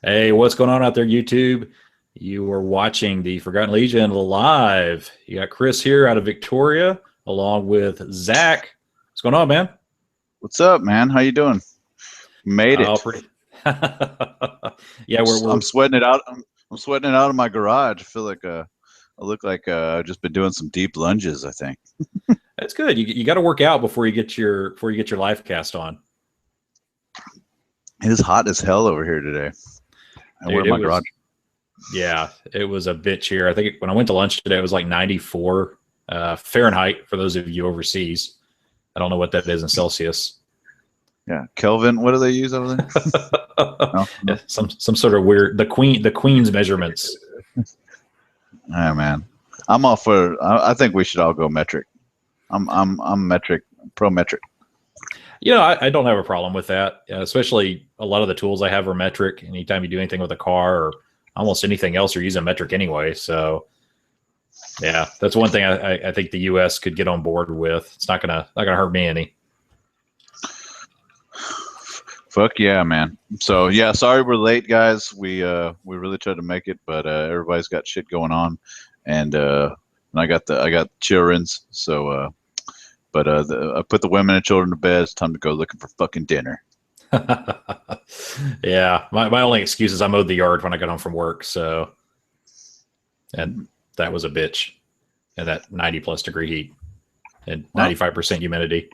Hey, what's going on out there, YouTube? You are watching the Forgotten Legion live. You got Chris here out of Victoria, along with Zach. What's going on, man? What's up, man? How you doing? Made it. Oh, pretty. Yeah, I'm sweating it out. I'm sweating it out of my garage. I feel like I look like I've just been doing some deep lunges, I think. That's good. You got to work out before you get your live cast on. It is hot as hell over here today. We're in my garage. Yeah, it was a bitch here. I think when I went to lunch today, it was like 94 Fahrenheit for those of you overseas. I don't know what that is in Celsius. Yeah, Kelvin. What do they use over there? No? Yeah, some sort of weird the Queen's measurements. Oh man, I'm all for. I think we should all go metric. I'm metric, pro metric. You know, I don't have a problem with that, especially a lot of the tools I have are metric. Anytime you do anything with a car or almost anything else, you're using metric anyway. So, yeah, that's one thing I think the U.S. could get on board with. It's not gonna hurt me any. Fuck yeah, man. So yeah, sorry we're late, guys. We really tried to make it, but everybody's got shit going on, and I got children's. So, I put the women and children to bed. It's time to go looking for fucking dinner. Yeah, my only excuse is I mowed the yard when I got home from work. So, and that was a bitch, and that 90+ degree heat and 95% humidity.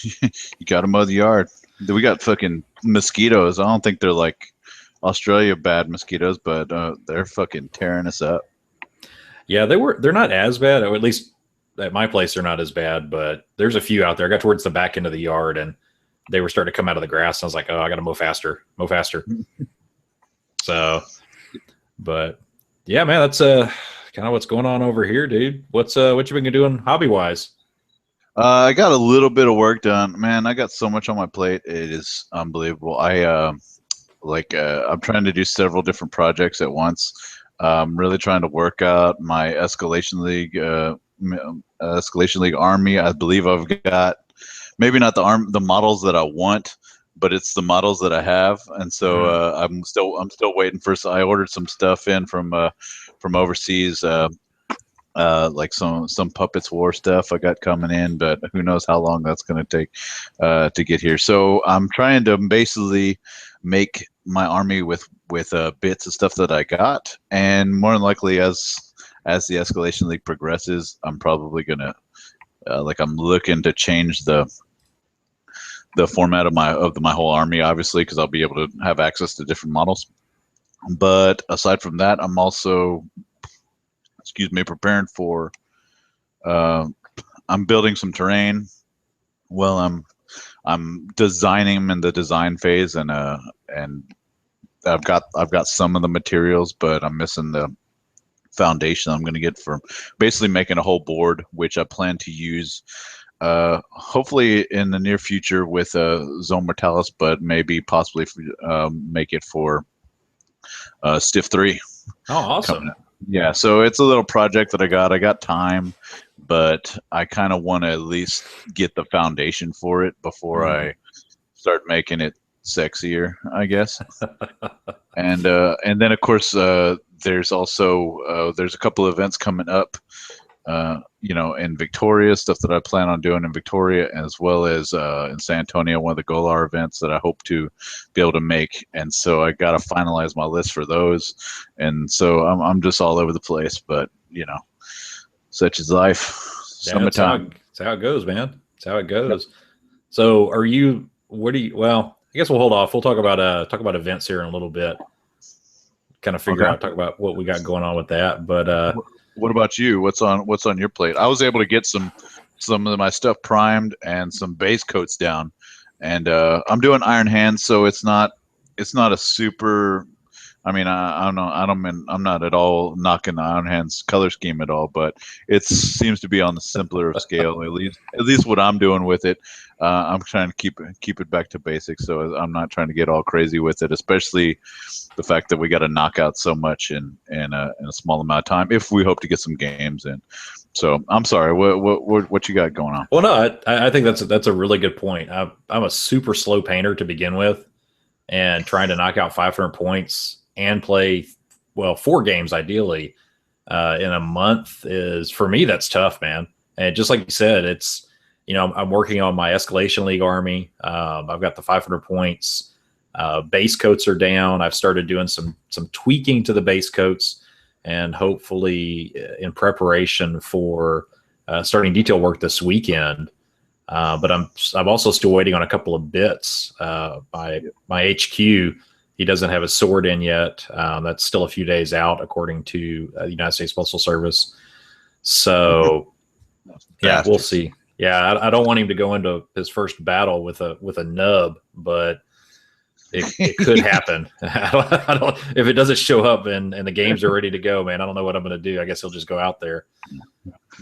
You got to mow the yard. We got fucking mosquitoes. I don't think they're like Australia bad mosquitoes, but they're fucking tearing us up. Yeah, they're not as bad, or at least at my place they're not as bad, but there's a few out there. I got towards the back end of the yard and they were starting to come out of the grass. And I was like, oh, I got to mow faster. So, but yeah, man, that's kind of what's going on over here, dude. What you been doing hobby wise? I got a little bit of work done, man. I got so much on my plate. It is unbelievable. I'm trying to do several different projects at once. I'm really trying to work out my Escalation League army. I believe I've got maybe not the models that I want, but it's the models that I have. And so I'm still waiting for. I ordered some stuff in from overseas. Like some Puppets War stuff I got coming in, but who knows how long that's going to take to get here. So I'm trying to basically make my army with bits of stuff that I got, and more than likely as the Escalation League progresses, I'm probably gonna I'm looking to change the format of my whole army, obviously, because I'll be able to have access to different models. But aside from that, I'm also preparing for I'm building some terrain. Well, I'm designing them in the design phase, and I've got some of the materials, but I'm missing the foundation I'm going to get for basically making a whole board, which I plan to use hopefully in the near future with Zone Mortalis, but maybe possibly make it for Stiff 3. Oh, awesome. Yeah, so it's a little project that I got time, but I kind of want to at least get the foundation for it before I start making it sexier, I guess. and then of course there's also there's a couple of events coming up, in Victoria, stuff that I plan on doing in Victoria, as well as in San Antonio, one of the Golar events that I hope to be able to make. And so I got to finalize my list for those. And so I'm just all over the place, but such is life. Summertime. That's how it goes, man. That's how it goes. Yep. So well, I guess we'll hold off. We'll talk about events here in a little bit. Kind of talk about what we got going on with that. But what about you? What's on your plate? I was able to get some of my stuff primed and some base coats down, and I'm doing Iron Hands, so it's not a super. I mean, I'm not at all knocking the Iron Hands color scheme at all, but it seems to be on the simpler scale. At least what I'm doing with it. I'm trying to keep it back to basics, so I'm not trying to get all crazy with it. Especially the fact that we got to knock out so much in a small amount of time if we hope to get some games in. So I'm sorry. What you got going on? Well, no, I think that's a really good point. I'm a super slow painter to begin with. and trying to knock out 500 points and play, well, 4 games ideally in a month is, for me, that's tough, man. And just like you said, it's, I'm working on my Escalation League army. I've got the 500 points. Base coats are down. I've started doing some tweaking to the base coats, and hopefully in preparation for starting detail work this weekend. But I'm also still waiting on a couple of bits. My HQ, he doesn't have a sword in yet. That's still a few days out, according to the United States Postal Service. So, yeah, we'll see. Yeah, I don't want him to go into his first battle with a nub, but it could happen. I don't. If it doesn't show up and the games are ready to go, man, I don't know what I'm going to do. I guess he'll just go out there.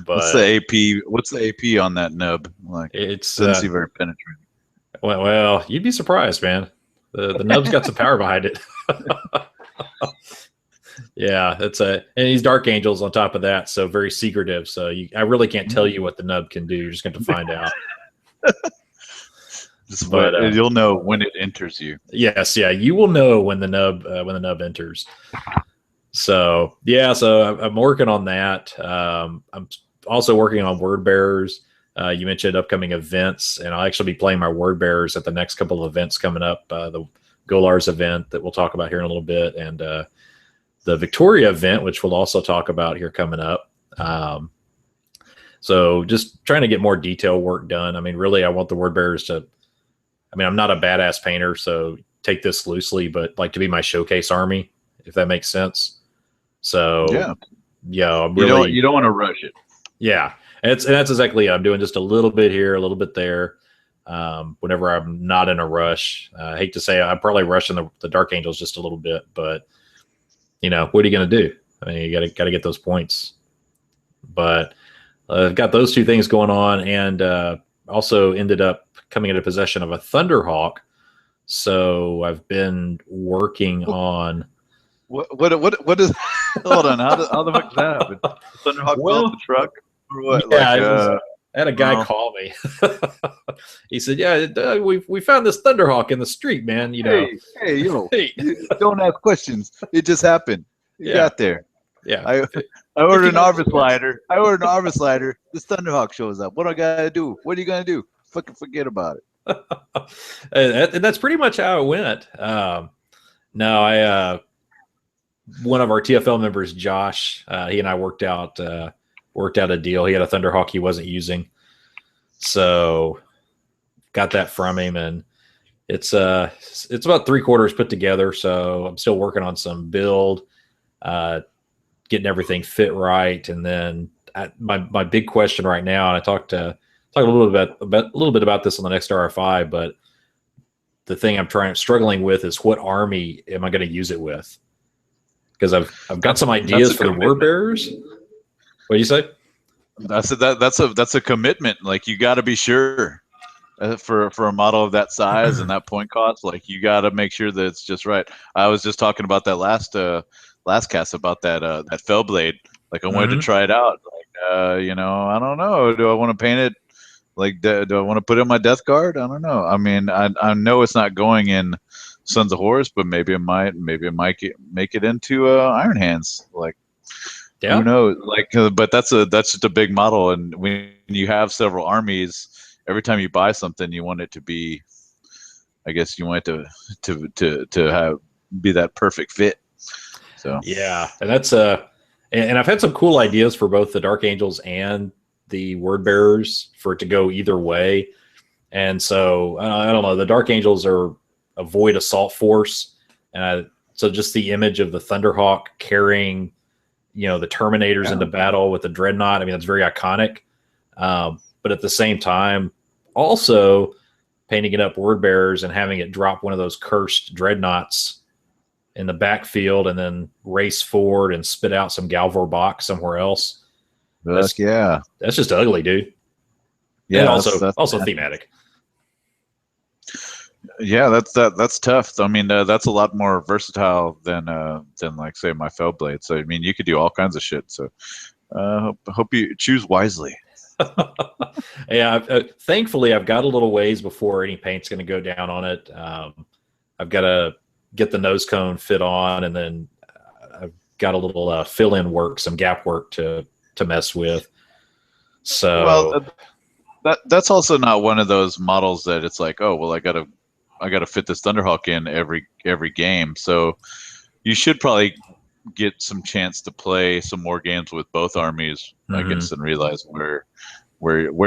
But what's the AP? What's the AP on that nub? Like, it's doesn't seem very penetrating. Well, you'd be surprised, man. The nub's got some power behind it. Yeah, and he's Dark Angels on top of that, so very secretive. So I really can't tell you what the nub can do. You're just going to find out. But you'll know when it enters you. Yes, yeah, you will know when the nub enters. So yeah, so I'm working on that. I'm also working on word bearers. You mentioned upcoming events, and I'll actually be playing my word bearers at the next couple of events coming up. The Golars event that we'll talk about here in a little bit, and the Victoria event, which we'll also talk about here coming up. So just trying to get more detail work done. I mean, really, I want the word bearers to. I mean, I'm not a badass painter, so take this loosely, but like to be my showcase army, if that makes sense. So yeah, really, you don't want to rush it. Yeah, and that's exactly it. I'm doing just a little bit here, a little bit there. Whenever I'm not in a rush, I hate to say I'm probably rushing the Dark Angels just a little bit, but what are you going to do? I mean, you got to get those points. But I've got those 2 things going on, and also ended up coming into possession of a Thunderhawk. So I've been working on. What is? Hold on. How the fuck does that happen? Thunderhawk built the truck or what? Yeah, I had a guy call me. He said, "Yeah, we found this Thunderhawk in the street, man. Hey, don't ask questions. It just happened. You got there. Yeah, I ordered an Arvis slider. This Thunderhawk shows up. What do I gotta do? What are you gonna do? Fucking forget about it." And that's pretty much how it went. No, one of our TFL members, Josh, he and I worked out a deal. He had a Thunderhawk he wasn't using, so got that from him, and it's about 3/4 put together. So I'm still working on some build, getting everything fit right, and then my big question right now, and I talked a little bit about this on the next RFI, but the thing I'm struggling with is what army am I going to use it with? Because I've got some ideas for the word bearers. What do you say? That's a commitment. Like, you got to be sure for a model of that size and that point cost. Like, you got to make sure that it's just right. I was just talking about that last cast about that Fellblade. Like, I wanted to try it out. Like, I don't know. Do I want to paint it? Like, do I want to put it in my death guard? I don't know. I mean, I know it's not going in Sons of Horus, but maybe it might make it into Iron Hands. Like, who knows? Like, but that's just a big model, and when you have several armies, every time you buy something, you want it to be, I guess, you want it to be that perfect fit. So yeah, and that's and I've had some cool ideas for both the Dark Angels and the word bearers for it to go either way. And so I don't know, the Dark Angels are a void assault force, and so just the image of the Thunderhawk carrying the Terminators into battle with the Dreadnought, I mean, that's very iconic. But at the same time, also painting it up word bearers and having it drop one of those cursed Dreadnoughts in the backfield and then race forward and spit out some Galvor box somewhere else. That's just ugly, dude. Yeah, and also thematic. Yeah, that's tough. I mean, that's a lot more versatile than like, say, my Fellblade. So I mean, you could do all kinds of shit. So hope you choose wisely. Yeah, thankfully I've got a little ways before any paint's going to go down on it. I've got to get the nose cone fit on, and then I've got a little fill-in work, some gap work to mess with. So that's also not one of those models that it's like, oh well, I gotta fit this Thunderhawk in every game. So you should probably get some chance to play some more games with both armies, I guess, and realize where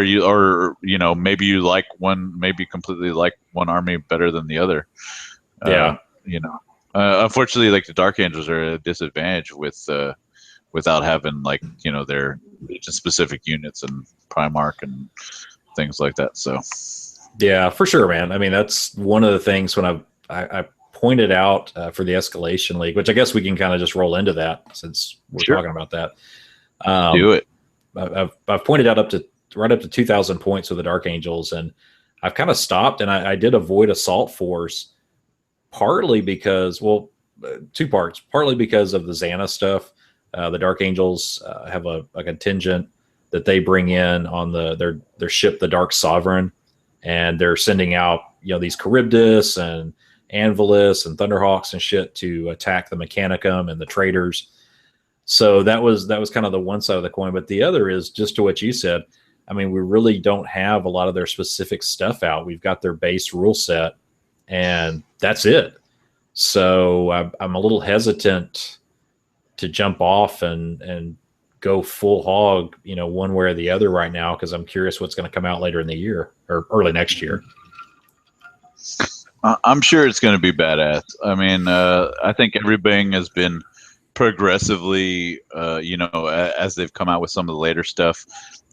you are. Maybe you like one, maybe completely like one army better than the other. Yeah. Unfortunately, like the Dark Angels are at a disadvantage without having their specific units and Primarch and things like that. So yeah, for sure, man. I mean, that's one of the things when I pointed out for the Escalation League, which I guess we can kind of just roll into that since we're talking about that. Do it. I've pointed out right up to 2,000 points with the Dark Angels, and I've kind of stopped, and I did avoid Assault Force, partly because, two parts. Partly because of the Xana stuff. The Dark Angels have a contingent that they bring in on their ship, the Dark Sovereign, and they're sending out these Charybdis and Anvilus and Thunderhawks and shit to attack the Mechanicum and the traders. So that was kind of the one side of the coin. But the other is just to what you said. I mean, we really don't have a lot of their specific stuff out. We've got their base rule set, and that's it. So I'm a little hesitant to jump off and go full hog, one way or the other right now, because I'm curious what's going to come out later in the year or early next year. I'm sure it's going to be badass. I mean, I think everything has been progressively, as they've come out with some of the later stuff,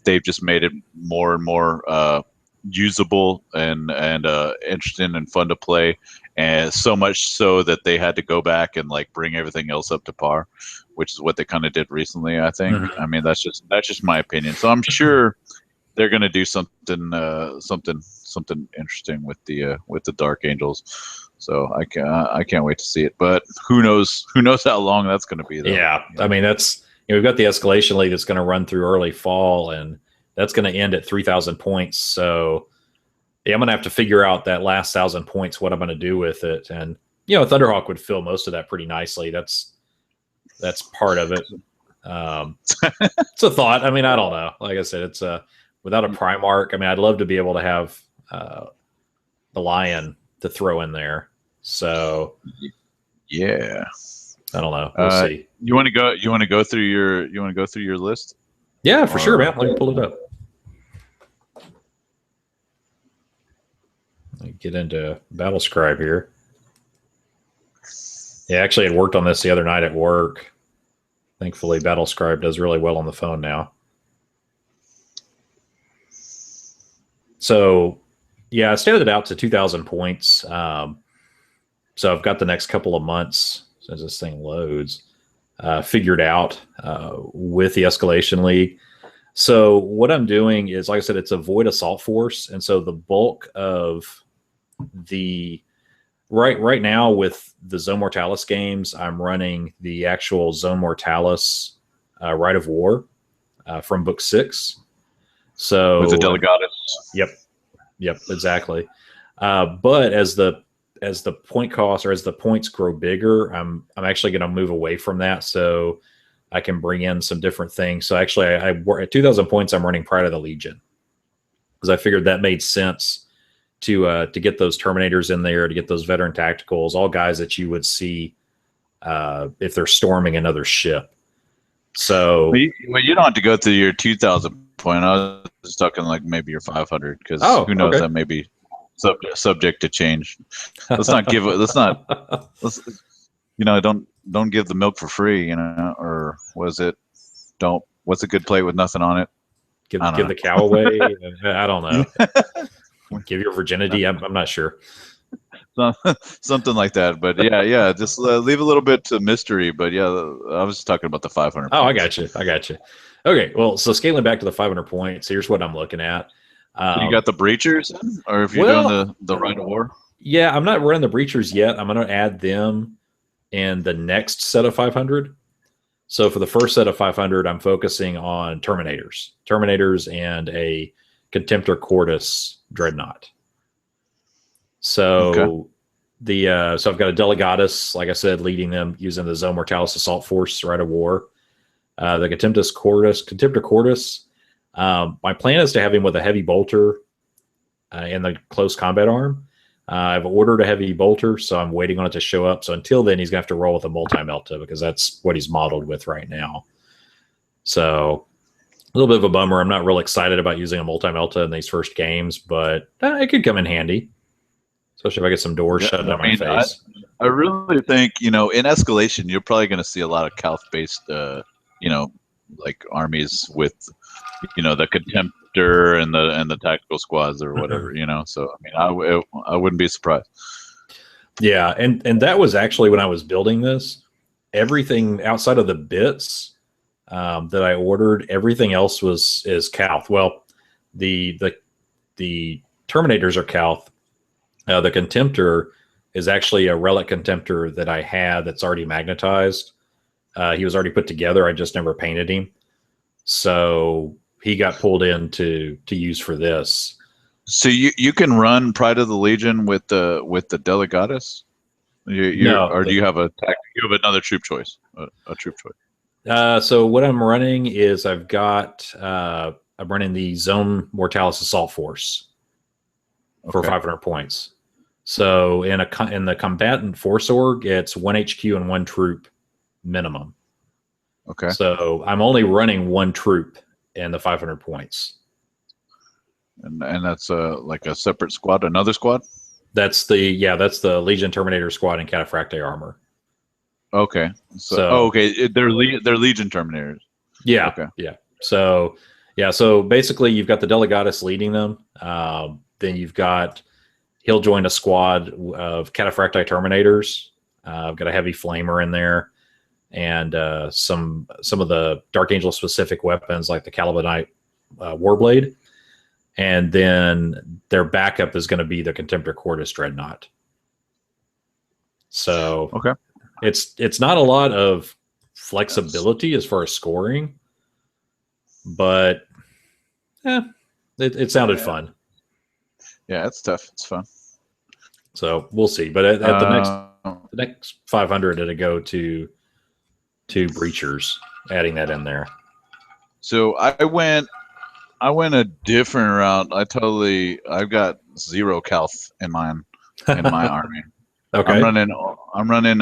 they've just made it more and more usable and interesting and fun to play, and so much so that they had to go back and bring everything else up to par, which is what they kind of did recently, I think. I mean, that's just my opinion. So I'm sure they're going to do something interesting with the Dark Angels. So I can't wait to see it. But who knows how long that's going to be, though. Yeah, I mean, that's we've got the Escalation League that's going to run through early fall, and that's going to end at 3,000 points. So yeah, I'm going to have to figure out that last 1,000 points, what I'm going to do with it. And Thunderhawk would fill most of that pretty nicely. That's part of it. It's a thought. I mean, I don't know. Like I said, it's without a Primarch. I mean, I'd love to be able to have the Lion to throw in there. So yeah, I don't know. We'll see. You want to go through your list? Yeah, for sure, man. Let me pull it up. Let me get into Battlescribe here. Yeah, actually, I worked on this the other night at work. Thankfully, Battlescribe does really well on the phone now. So, yeah, I stated it out to 2,000 points. So I've got the next couple of months, as this thing loads, figured out with the Escalation League. So what I'm doing is, like I said, it's a Void Assault Force. And so the bulk of the right now with the Zone Mortalis games, I'm running the actual Zone Mortalis Rite of War from Book 6. So with the Delegatus. Yep, exactly. But as the point cost or as the points grow bigger, I'm actually going to move away from that so I can bring in some different things. So actually, I at 2,000 points, I'm running Pride of the Legion because I figured that made sense to get those Terminators in there, to get those veteran tacticals, all guys that you would see if they're storming another ship. So you don't have to go through your 2,000 point. I was talking maybe your 500 because who knows, that may be subject to change. Let's not give it. Don't give the milk for free. Or was it? What's a good plate with nothing on it? Give the cow away. I don't know. Give your virginity. I'm not sure. Something like that. But yeah. Just leave a little bit to mystery. But yeah, I was just talking about the 500. Oh, points. I got you. Okay, well, so scaling back to the 500 points, here's what I'm looking at. So you got the Breachers, or if you're doing the Rite of War? Yeah, I'm not running the Breachers yet. I'm going to add them in the next set of 500. So for the first set of 500, I'm focusing on Terminators, and a Contemptor Cordis Dreadnought. So So I've got a Delegatus, like I said, leading them using the Zone Mortalis Assault Force Rite of War. The Contemptor Cordis. My plan is to have him with a heavy bolter and the close combat arm. I've ordered a heavy bolter, so I'm waiting on it to show up. So until then, he's gonna have to roll with a multi-melta because that's what he's modeled with right now. So a little bit of a bummer. I'm not real excited about using a multi-melta in these first games, but it could come in handy. Especially if I get some doors shut in my face. I really think, in escalation, you're probably going to see a lot of Calth-based, like armies with, the Contemptor and the tactical squads or whatever, So, I wouldn't be surprised. Yeah, and that was actually when I was building this. Everything outside of the bits that I ordered, everything else is Calth. Well, the Terminators are Calth. The Contemptor is actually a relic Contemptor that I had that's already magnetized. He was already put together. I just never painted him. So he got pulled in to use for this. So you can run Pride of the Legion with the Delegatus? Or do you have another troop choice? A troop choice. So what I'm running is I'm running the Zone Mortalis Assault Force for 500 points. So in the combatant force org, it's 1 HQ and 1 troop minimum. Okay. So I'm only running 1 troop in the 500 points. And that's like a separate squad, another squad? That's the Legion Terminator squad in Cataphracte armor. Okay. Okay. They're Legion Terminators. Yeah. Okay. Yeah. So basically you've got the Delegatus leading them. Then he'll join a squad of Cataphracti Terminators. I've got a heavy flamer in there, and some of the Dark Angel specific weapons like the Calibanite Warblade, and then their backup is going to be the Contemptor Cordis Dreadnought. So okay, it's not a lot of flexibility as far as scoring, but it sounded fun. Yeah, it's tough. It's fun. So we'll see. But at the next 500, it'll go to Breachers, adding that in there. So I went a different route. I've got 0 Calth in my army. Okay. I'm running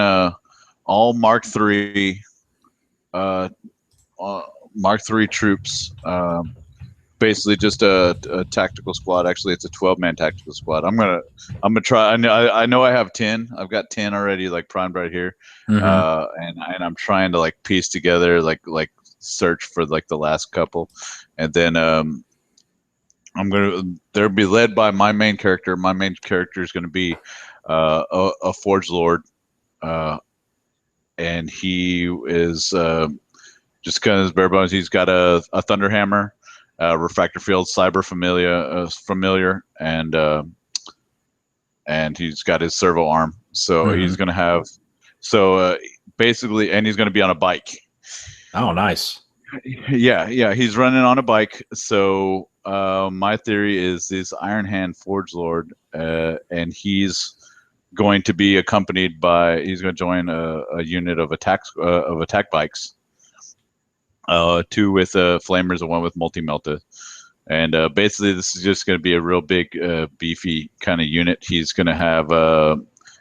all Mark III Mark III troops. Basically just a tactical squad. Actually, it's a 12-man tactical squad. I'm gonna try. I know I have 10. I've got 10 already, like primed right here. And I'm trying to like piece together, like search for like the last couple, and then they'll be led by my main character. My main character is going to be a Forge Lord, and he is just kind of bare bones. He's got a Thunderhammer. Refractor Field, Cyber Familiar, and he's got his servo arm. So he's going to have, basically, and he's going to be on a bike. Oh, nice. Yeah, he's running on a bike. So my theory is this Iron Hand Forge Lord, and he's going to be accompanied by, he's going to join a unit of attack bikes. 2 with flamers and 1 with multi-melta. And basically this is just going to be a real big beefy kind of unit. He's going to have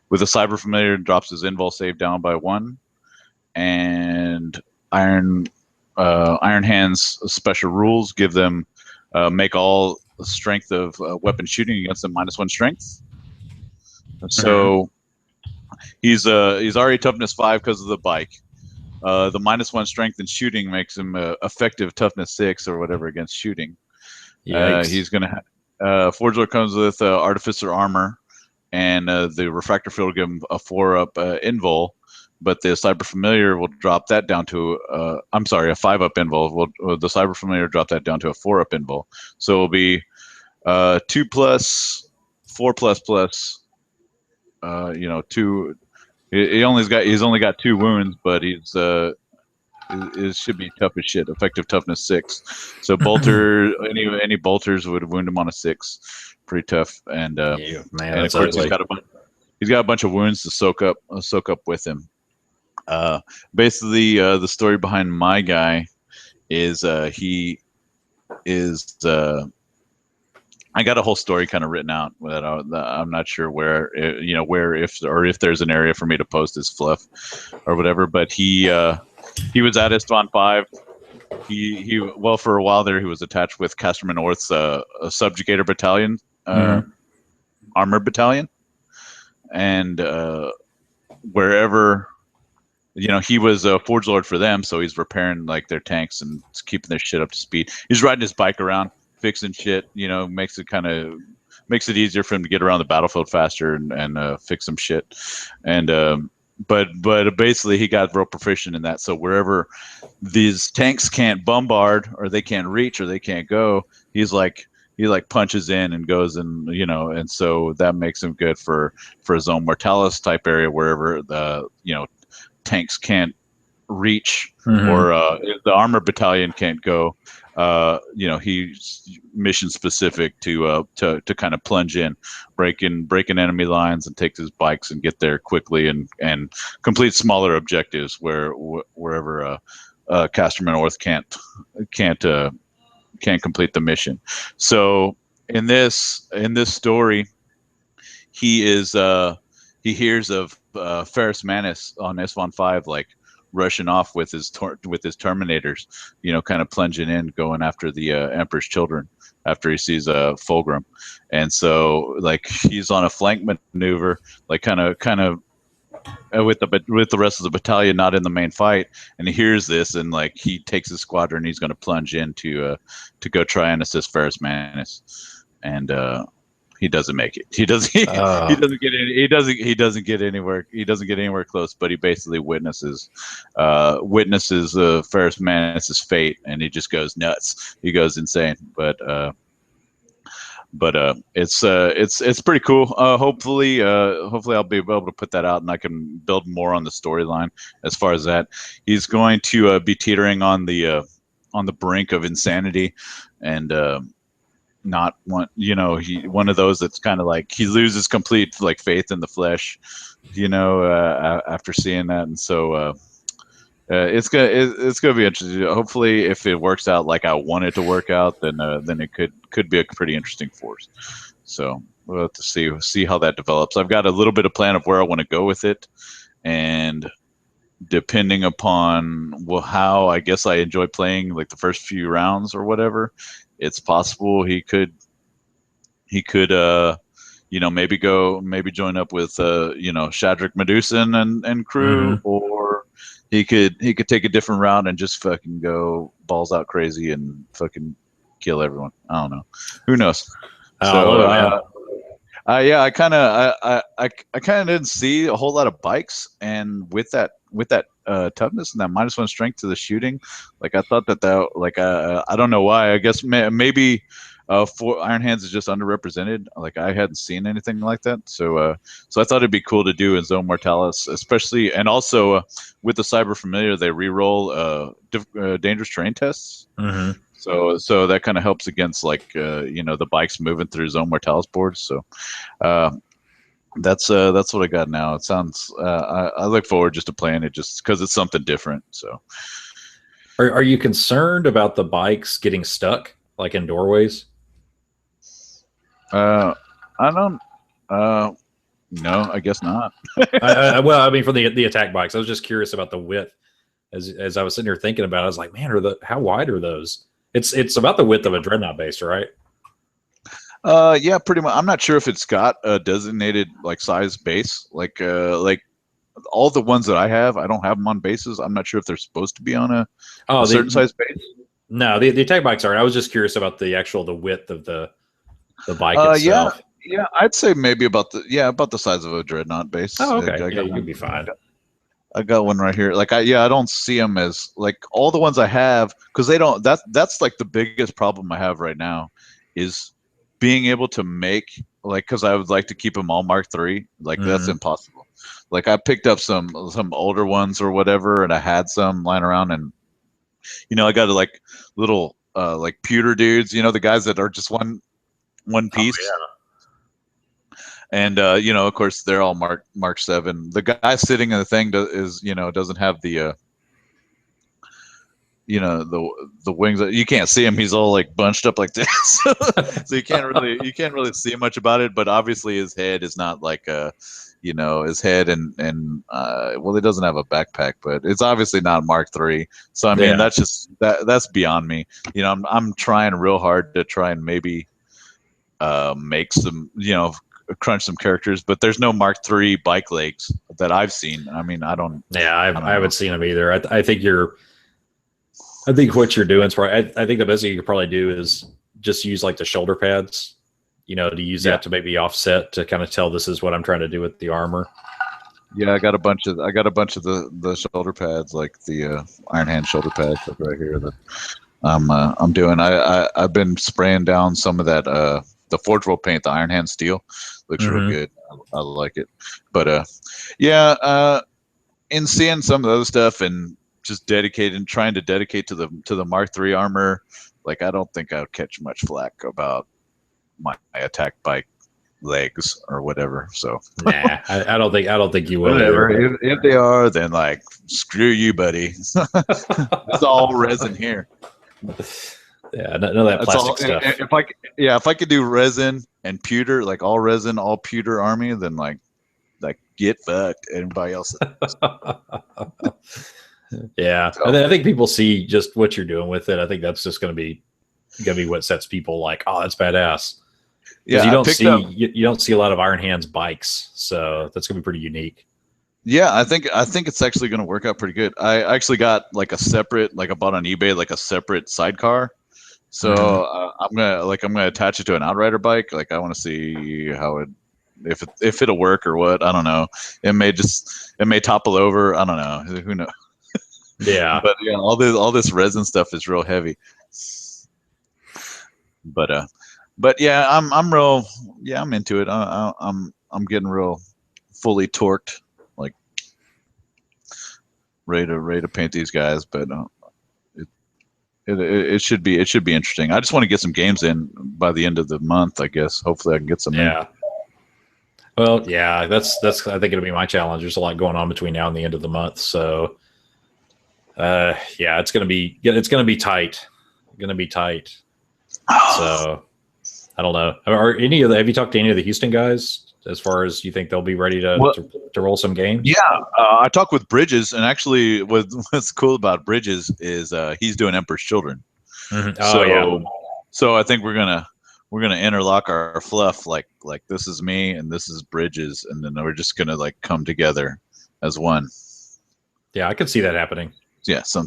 with a Cyber Familiar, drops his invul save down by 1, and Iron Hand's special rules give them make all strength of weapon shooting against them -1 strength. So he's already toughness 5 because of the bike. The -1 strength in shooting makes him effective toughness 6 or whatever against shooting. He's going to have Forge Lord comes with Artificer armor, and the Refractor Field will give him a 4-up invul, but the Cyber Familiar will drop that down to a 5-up invul. The Cyber Familiar drop that down to a 4-up invul. So it'll be 2+, 4++. 2. He's only got 2 wounds, but it should be tough as shit. Effective toughness 6. So bolter any bolters would wound him on a 6. Pretty tough. And man, and of course he's got he's got a bunch of wounds to soak up with him. Basically, the story behind my guy is he is I got a whole story kind of written out that I'm not sure where if there's an area for me to post his fluff or whatever. But he was at Istvan 5. He well, for a while there, he was attached with Casterman North's a subjugator battalion, armored battalion, and wherever, he was a forge lord for them, so he's repairing like their tanks and keeping their shit up to speed. He's riding his bike around, fixing shit. Makes it easier for him to get around the battlefield faster and fix some shit. And but basically he got real proficient in that. So wherever these tanks can't bombard or they can't reach or they can't go, he punches in and goes and so that makes him good for a Zone Mortalis type area wherever the tanks can't reach or the armor battalion can't go. He's mission specific to kind of plunge in, breaking enemy lines and take his bikes and get there quickly and complete smaller objectives wherever Casterman North can't complete the mission. So in this story, he hears of Ferrus Manus on Isvan 5 rushing off with his Terminators, kind of plunging in, going after the Emperor's children after he sees Fulgrim, and so he's on a flank maneuver, kind of with the rest of the battalion, not in the main fight, and he hears this and he takes his squadron. And he's going to plunge in to go try and assist Ferrus Manus, and he doesn't make it. He doesn't get anywhere close. But he basically witnesses Ferrus Manus's fate, and he just goes nuts. He goes insane. But it's pretty cool. Hopefully I'll be able to put that out and I can build more on the storyline. As far as that, he's going to be teetering on the brink of insanity, and not one one of those that's kind of he loses complete faith in the flesh, after seeing that. And so it's gonna be interesting. Hopefully, if it works out like I want it to work out, then it could be a pretty interesting force. So we'll have to see how that develops. I've got a little bit of plan of where I want to go with it, and depending upon how I guess I enjoy playing the first few rounds or whatever, it's possible he could maybe join up with Shadrick Medusan and crew, or he could take a different route and just fucking go balls out crazy and fucking kill everyone. I don't know. Who knows? I kind of didn't see a whole lot of bikes, and with that toughness and that -1 strength to the shooting, I thought that I don't know why. I guess maybe for Iron Hands is just underrepresented. I hadn't seen anything like that, so I thought it'd be cool to do in Zone Mortalis, especially, and also with the Cyber Familiar, they reroll dangerous terrain tests. So that kind of helps against the bikes moving through Zone Mortalis boards. So that's what I got now. It sounds I look forward just to playing it just because it's something different. So are you concerned about the bikes getting stuck in doorways? I don't. No, I guess not. Well, I mean, for the attack bikes, I was just curious about the width. As I was sitting here thinking about it, I was like, man, how wide are those? It's about the width of a Dreadnought base, right? Yeah, pretty much. I'm not sure if it's got a designated size base. All the ones that I have, I don't have them on bases. I'm not sure if they're supposed to be on a certain size base. No, the attack bikes aren't. I was just curious about the width of the bike itself. Yeah, I'd say maybe about the size of a Dreadnought base. Oh, okay. Yeah, you'd be fine. I got one right here. I don't see them as all the ones I have, because they don't. That's the biggest problem I have right now, is being able to make because I would like to keep them all Mark III. That's impossible. I picked up some older ones or whatever, and I had some lying around, and I got little pewter dudes. The guys that are just one piece. Oh, And of course, they're all Mark 7. The guy sitting in the thing doesn't have the the wings. You can't see him. He's all like bunched up like this, so you can't really see much about it. But obviously, his head is not like his head and well, he doesn't have a backpack, but it's obviously not Mark 3. So I mean, that's beyond me. I'm trying real hard to try and maybe make some crunch some characters, but there's no Mark 3 bike legs that I've seen. I mean, I don't. Yeah, I don't I haven't know. seen them either. I think what you're doing is probably. I think the best thing you could probably do is just use like the shoulder pads, to use that to maybe offset to kind of tell this is what I'm trying to do with the armor. Yeah, I got a bunch of the shoulder pads, like the Iron Hand shoulder pads right here that I'm doing. I've been spraying down some of that the Forge World paint, the Iron Hand steel. Looks real good. I like it. But in seeing some of the other stuff and just trying to dedicate to the Mark 3 armor, like I don't think I would catch much flack about my attack bike legs or whatever. So nah, I don't think you will. Whatever. If they are, then like screw you, buddy. It's all resin here. Yeah, none of that plastic stuff. If I could do resin and pewter, like all resin, all pewter army, then like get fucked. Everybody else. Yeah, So. and then I think people see just what you're doing with it. I think that's just going to be what sets people like, oh, that's badass. Yeah, you don't see a lot of Iron Hands bikes, so that's going to be pretty unique. Yeah, I think it's actually going to work out pretty good. I actually got like a separate, like I bought on eBay, like a separate sidecar. So I'm gonna attach it to an outrider bike. Like I want to see how if it'll work or what. I don't know. It may topple over. I don't know. Who knows? Yeah. But yeah, all this resin stuff is real heavy. But yeah, I'm into it. I'm getting real fully torqued, like ready to paint these guys. But it should be interesting. I just want to get some games in by the end of the month. I guess hopefully I can get some in. Well, yeah, that's I think it'll be my challenge. There's a lot going on between now and the end of the month, so yeah, it's gonna be tight. So I don't know. Have you talked to any of the Houston guys as far as you think they'll be ready to roll some games? Yeah, I talked with Bridges, and actually, what's cool about Bridges is he's doing Emperor's Children. Mm-hmm. So I think we're gonna interlock our fluff like this is me and this is Bridges, and then we're just gonna like come together as one. Yeah, I could see that happening. Yeah, So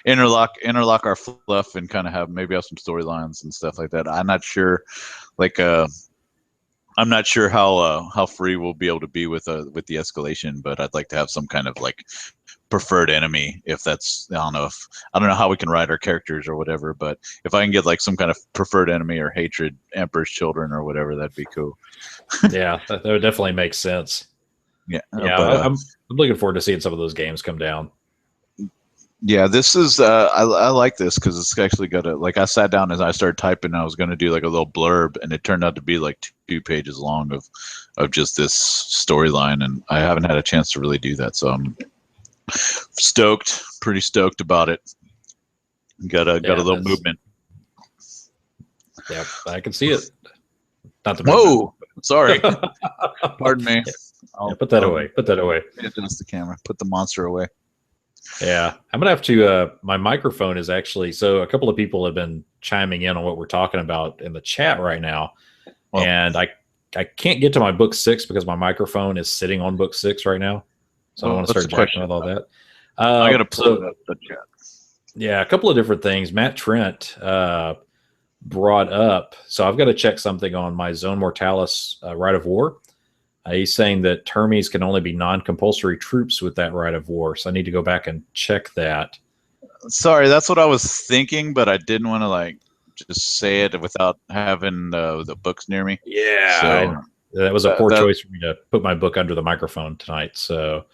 interlock our fluff and kind of have some storylines and stuff like that. I'm not sure, I'm not sure how free we'll be able to be with the escalation, but I'd like to have some kind of like preferred enemy. If that's, I don't know how we can write our characters or whatever, but if I can get like some kind of preferred enemy or hatred, Emperor's Children or whatever, that'd be cool. Yeah, that would definitely make sense. Yeah, I'm looking forward to seeing some of those games come down. Yeah, this is I like this because it's actually got I sat down as I started typing. I was going to do like a little blurb, and it turned out to be like 2 pages long of just this storyline, and I haven't had a chance to really do that, so I'm pretty stoked about it. Got a little movement. Yeah, I can see it. Not the Whoa, sorry. Pardon me. Put that away. Adjust the camera. Put the monster away. Yeah, I'm gonna have to. My microphone is actually. So a couple of people have been chiming in on what we're talking about in the chat right now, and I can't get to my book 6 because my microphone is sitting on book 6 right now. So I don't want to start jacking with all that. I gotta pull up the chat. Yeah, a couple of different things. Matt Trent brought up. So I've got to check something on my Zone Mortalis Rite of War. He's saying that Termies can only be non-compulsory troops with that Rite of War. So I need to go back and check that. Sorry, that's what I was thinking, but I didn't want to just say it without having the books near me. Yeah, so that was a poor choice for me to put my book under the microphone tonight. So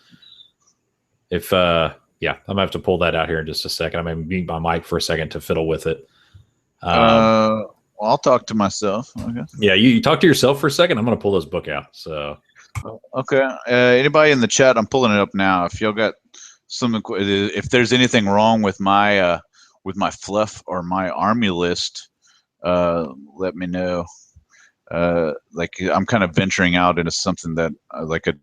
if I'm gonna have to pull that out here in just a second. I'm gonna mute my mic for a second to fiddle with it. Well, I'll talk to myself. Okay. Yeah, you talk to yourself for a second. I'm going to pull this book out. So, Okay. Anybody in the chat? I'm pulling it up now. If y'all got something, if there's anything wrong with my fluff or my army list, let me know. Like I'm kind of venturing out into something that like an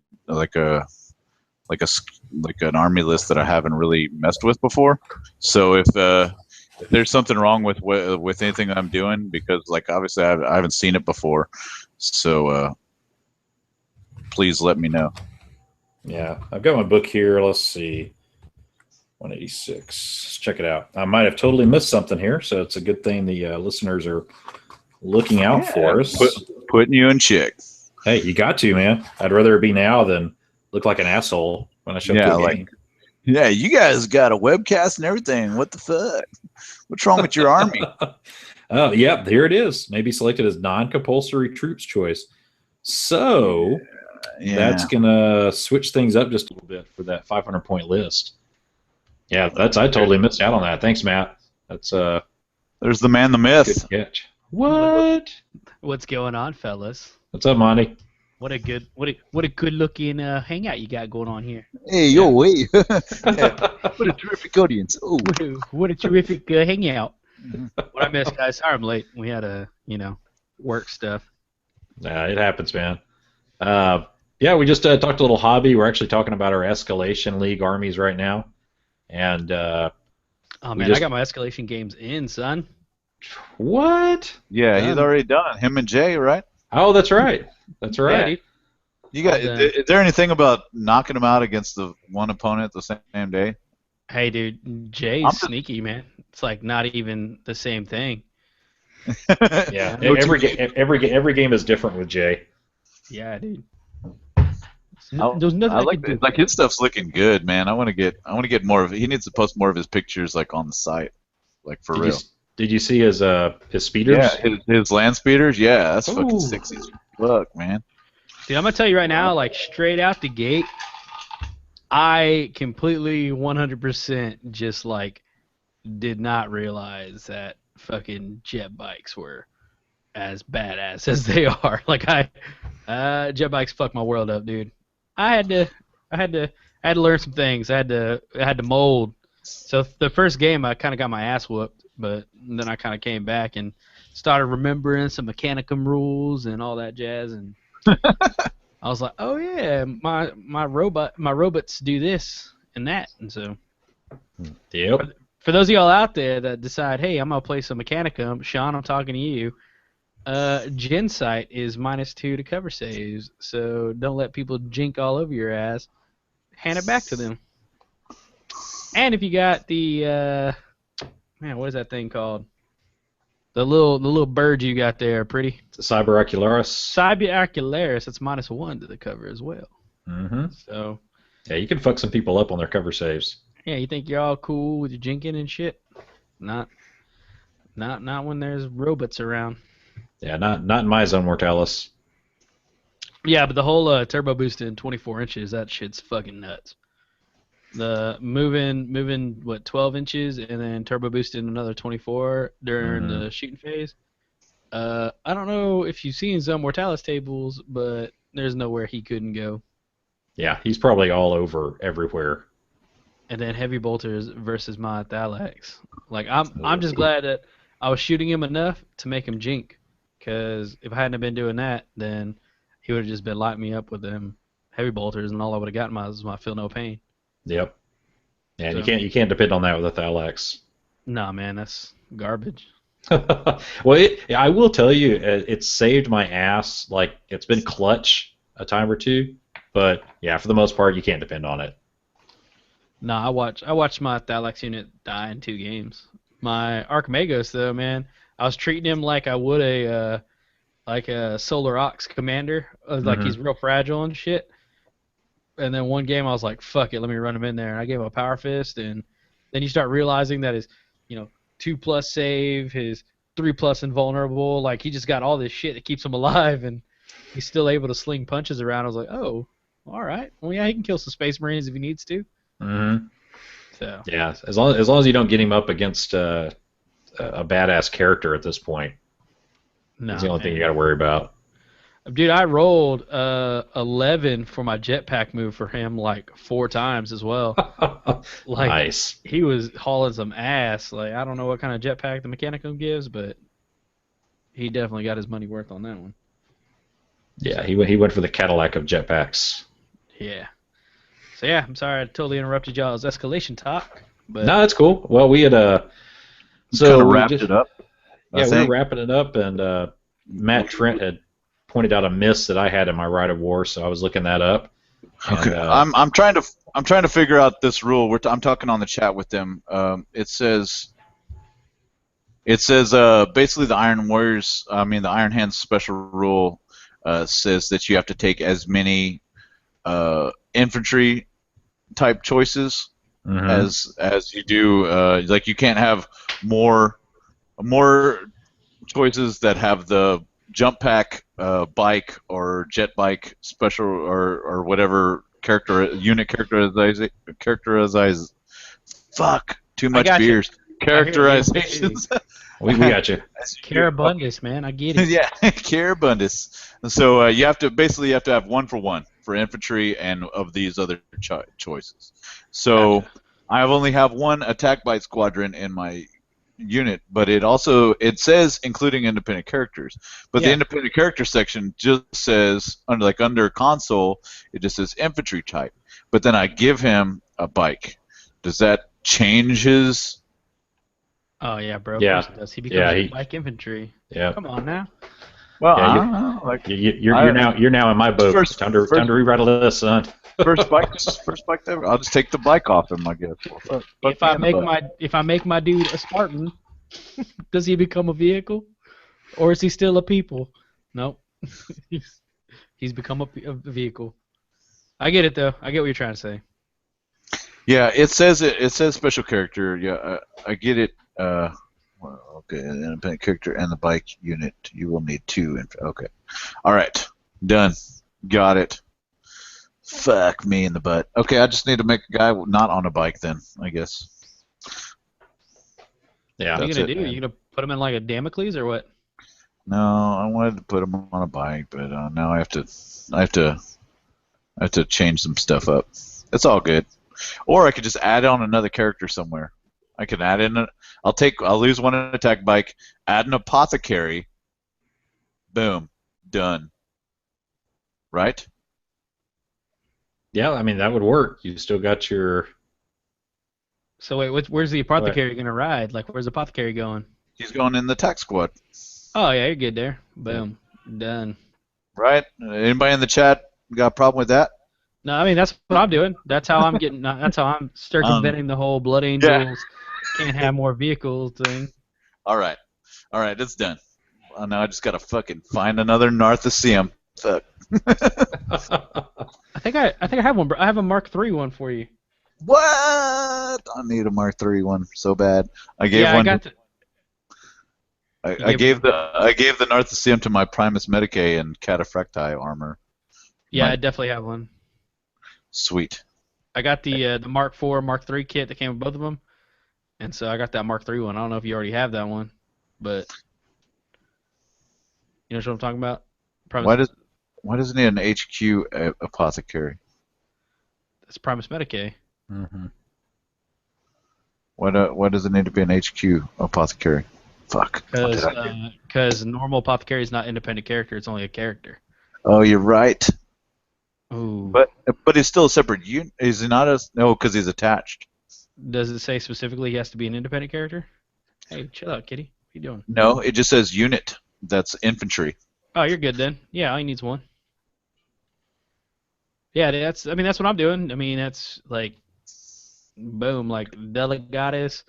army list that I haven't really messed with before. So if there's something wrong with anything I'm doing, because like obviously I haven't seen it before, so please let me know. yeah, I've got my book here. Let's see. 186. Let's check it out. I might have totally missed something here, so it's a good thing the listeners are looking out for us. Putting you in check. Hey, you got to, man. I'd rather it be now than look like an asshole when I show up to a game. Yeah, you guys got a webcast and everything. What the fuck? What's wrong with your army? Oh, yep, here it is. Maybe selected as non-compulsory troops choice. So that's going to switch things up just a little bit for that 500-point list. Yeah, I totally missed out on that. Thanks, Matt. That's there's the man, the myth. Good catch. What? What's going on, fellas? What's up, Monty? What a good looking hangout you got going on here. Hey, yo, wait. What a terrific audience. Oh, what a terrific hangout. What I missed, guys. Sorry I'm late. We had work stuff. Yeah, it happens, man. Yeah, we just talked a little hobby. We're actually talking about our Escalation League armies right now. And oh man, I got my Escalation games in, son. What? Yeah, he's already done. Him and Jay, right? Oh, that's right. That's right. Yeah, you got. Is there anything about knocking him out against the one opponent the same day? Hey, dude, Jay's sneaky, man. It's like not even the same thing. Yeah, every game is different with Jay. Yeah, dude. There's nothing I can do. Like his stuff's looking good, man. I want to get more of. He needs to post more of his pictures like on the site, like for real. Did you see his speeders? Yeah, his land speeders. Yeah, that's fucking sexy as fuck, man. Dude, I'm gonna tell you right now, like straight out the gate, I completely 100% just like did not realize that fucking jet bikes were as badass as they are. Like jet bikes fucked my world up, dude. I had to learn some things. I had to mold. So the first game I kind of got my ass whooped, but then I kind of came back and started remembering some Mechanicum rules and all that jazz, and I was like, oh yeah, my robots do this and that, and so. Yep. For those of y'all out there that decide, hey, I'm gonna play some Mechanicum, Sean, I'm talking to you. Gensight is -2 to cover saves, so don't let people jink all over your ass. Hand it back to them. And if you got the man, what is that thing called? The little bird you got there, pretty. It's a Cyberocularis. Cyberocularis, it's -1 to the cover as well. Mm-hmm. So. Yeah, you can fuck some people up on their cover saves. Yeah, you think you're all cool with your jinking and shit? Not when there's robots around. Yeah, not in my zone mortalis. Yeah, but the whole turbo boost in 24 inches, that shit's fucking nuts. The moving what 12 inches and then turbo boost in another 24 during the shooting phase. I don't know if you've seen Zone Mortalis tables, but there's nowhere he couldn't go. Yeah, he's probably all over everywhere. And then heavy bolters versus my Thalax. Like I'm just glad that I was shooting him enough to make him jink. Because if I hadn't been doing that, then he would have just been lighting me up with them heavy bolters, and all I would have gotten was my feel no pain. Yep. Yeah, so, you can't depend on that with a Thalax. Nah, man, that's garbage. Well, I will tell you, it's saved my ass. Like it's been clutch a time or two, but yeah, for the most part, you can't depend on it. Nah, I watched my Thalax unit die in 2 games. My Archimagos, though, man. I was treating him like I would a Solar Ox commander. Like he's real fragile and shit. And then one game I was like, fuck it, let me run him in there. And I gave him a Power Fist, and then you start realizing that his 2+ save, his 3+ invulnerable, like he just got all this shit that keeps him alive, and he's still able to sling punches around. I was like, oh, all right. Well, yeah, he can kill some Space Marines if he needs to. Mm-hmm. So. Yeah, as long as you don't get him up against a badass character at this point. No, That's the only thing you got to worry about. Dude, I rolled 11 for my jetpack move for him like 4 times as well. Like Nice. he was hauling some ass. Like I don't know what kind of jetpack the Mechanicum gives, but he definitely got his money worth on that one. Yeah, he went for the Cadillac of jetpacks. Yeah. So yeah, I'm sorry I totally interrupted y'all's escalation talk, but No, that's cool. Well, we had kind so of we wrapped just it up. yeah, we were wrapping it up, and Matt Trent had pointed out a miss that I had in my Rite of War, so I was looking that up. Okay, And, I'm trying to figure out this rule. I'm talking on the chat with them. It says basically the Iron Warriors. I mean the Iron Hands special rule says that you have to take as many infantry type choices as you do. Like you can't have more choices that have the jump pack, bike, or jet bike special, or whatever unit characterize. Fuck, too much beers. Characterizations. we got you. Carabundus, man, I get it. Yeah, Carabundus. So you have to have one for infantry and of these other choices. So Gotcha. I only have one attack bite squadron in my unit, but it says including independent characters, but the independent character section just says under console it just says infantry type, but then I give him a bike. Does that change his? Oh yeah, bro. Yeah. Of course it does. He becomes bike infantry. Yeah. Come on now. Well, yeah, I don't know. Like you're now in my boat. Time to rewrite a list, son. first bike. I'll just take the bike off him, I guess. If I make my dude a Spartan, does he become a vehicle, or is he still a people? Nope. he's become a vehicle. I get it though. I get what you're trying to say. Yeah, it says special character. Yeah, I get it. Well, okay, independent character and the bike unit. You will need 2. Okay, all right, done. Got it. Fuck me in the butt. Okay, I just need to make a guy not on a bike then, I guess. Yeah. What are you gonna do? Are you gonna put him in like a Damocles or what? No, I wanted to put him on a bike, but now I have to change some stuff up. It's all good. Or I could just add on another character somewhere. I can add in I'll lose one attack bike, add an apothecary. Boom, done. Right? Yeah, I mean that would work. You still got your. So wait, where's the apothecary gonna ride? Like, where's the apothecary going? He's going in the attack squad. Oh yeah, you're good there. Boom, done. Right? Anybody in the chat got a problem with that? No, I mean that's what I'm doing. That's how I'm getting. That's how I'm circumventing the whole Blood Angels can't have more vehicles thing. All right, it's done. Well, now I just gotta fucking find another Narthasium. Fuck. I think I have one, bro. I have a Mark III one for you. What? I need a Mark III one so bad. I gave one. I gave the Narthasium to my Primus Medicae and Cataphracti armor. Yeah, I definitely have one. Sweet. I got the Mark IV, Mark III kit that came with both of them, and so I got that Mark III one. I don't know if you already have that one, but you know what I'm talking about. Why doesn't he have an HQ apothecary? It's Primus Medicae. Mm-hmm. Why does it need to be an HQ apothecary? Fuck. Because normal apothecary is not independent character; it's only a character. Oh, you're right. Ooh. But he's still a separate unit. Is he not no? Because he's attached. Does it say specifically he has to be an independent character? Hey, chill out, kitty. What you doing? No, it just says unit. That's infantry. Oh, you're good then. Yeah, all he needs one. Yeah, that's what I'm doing. I mean, that's like, boom, like Delegatus,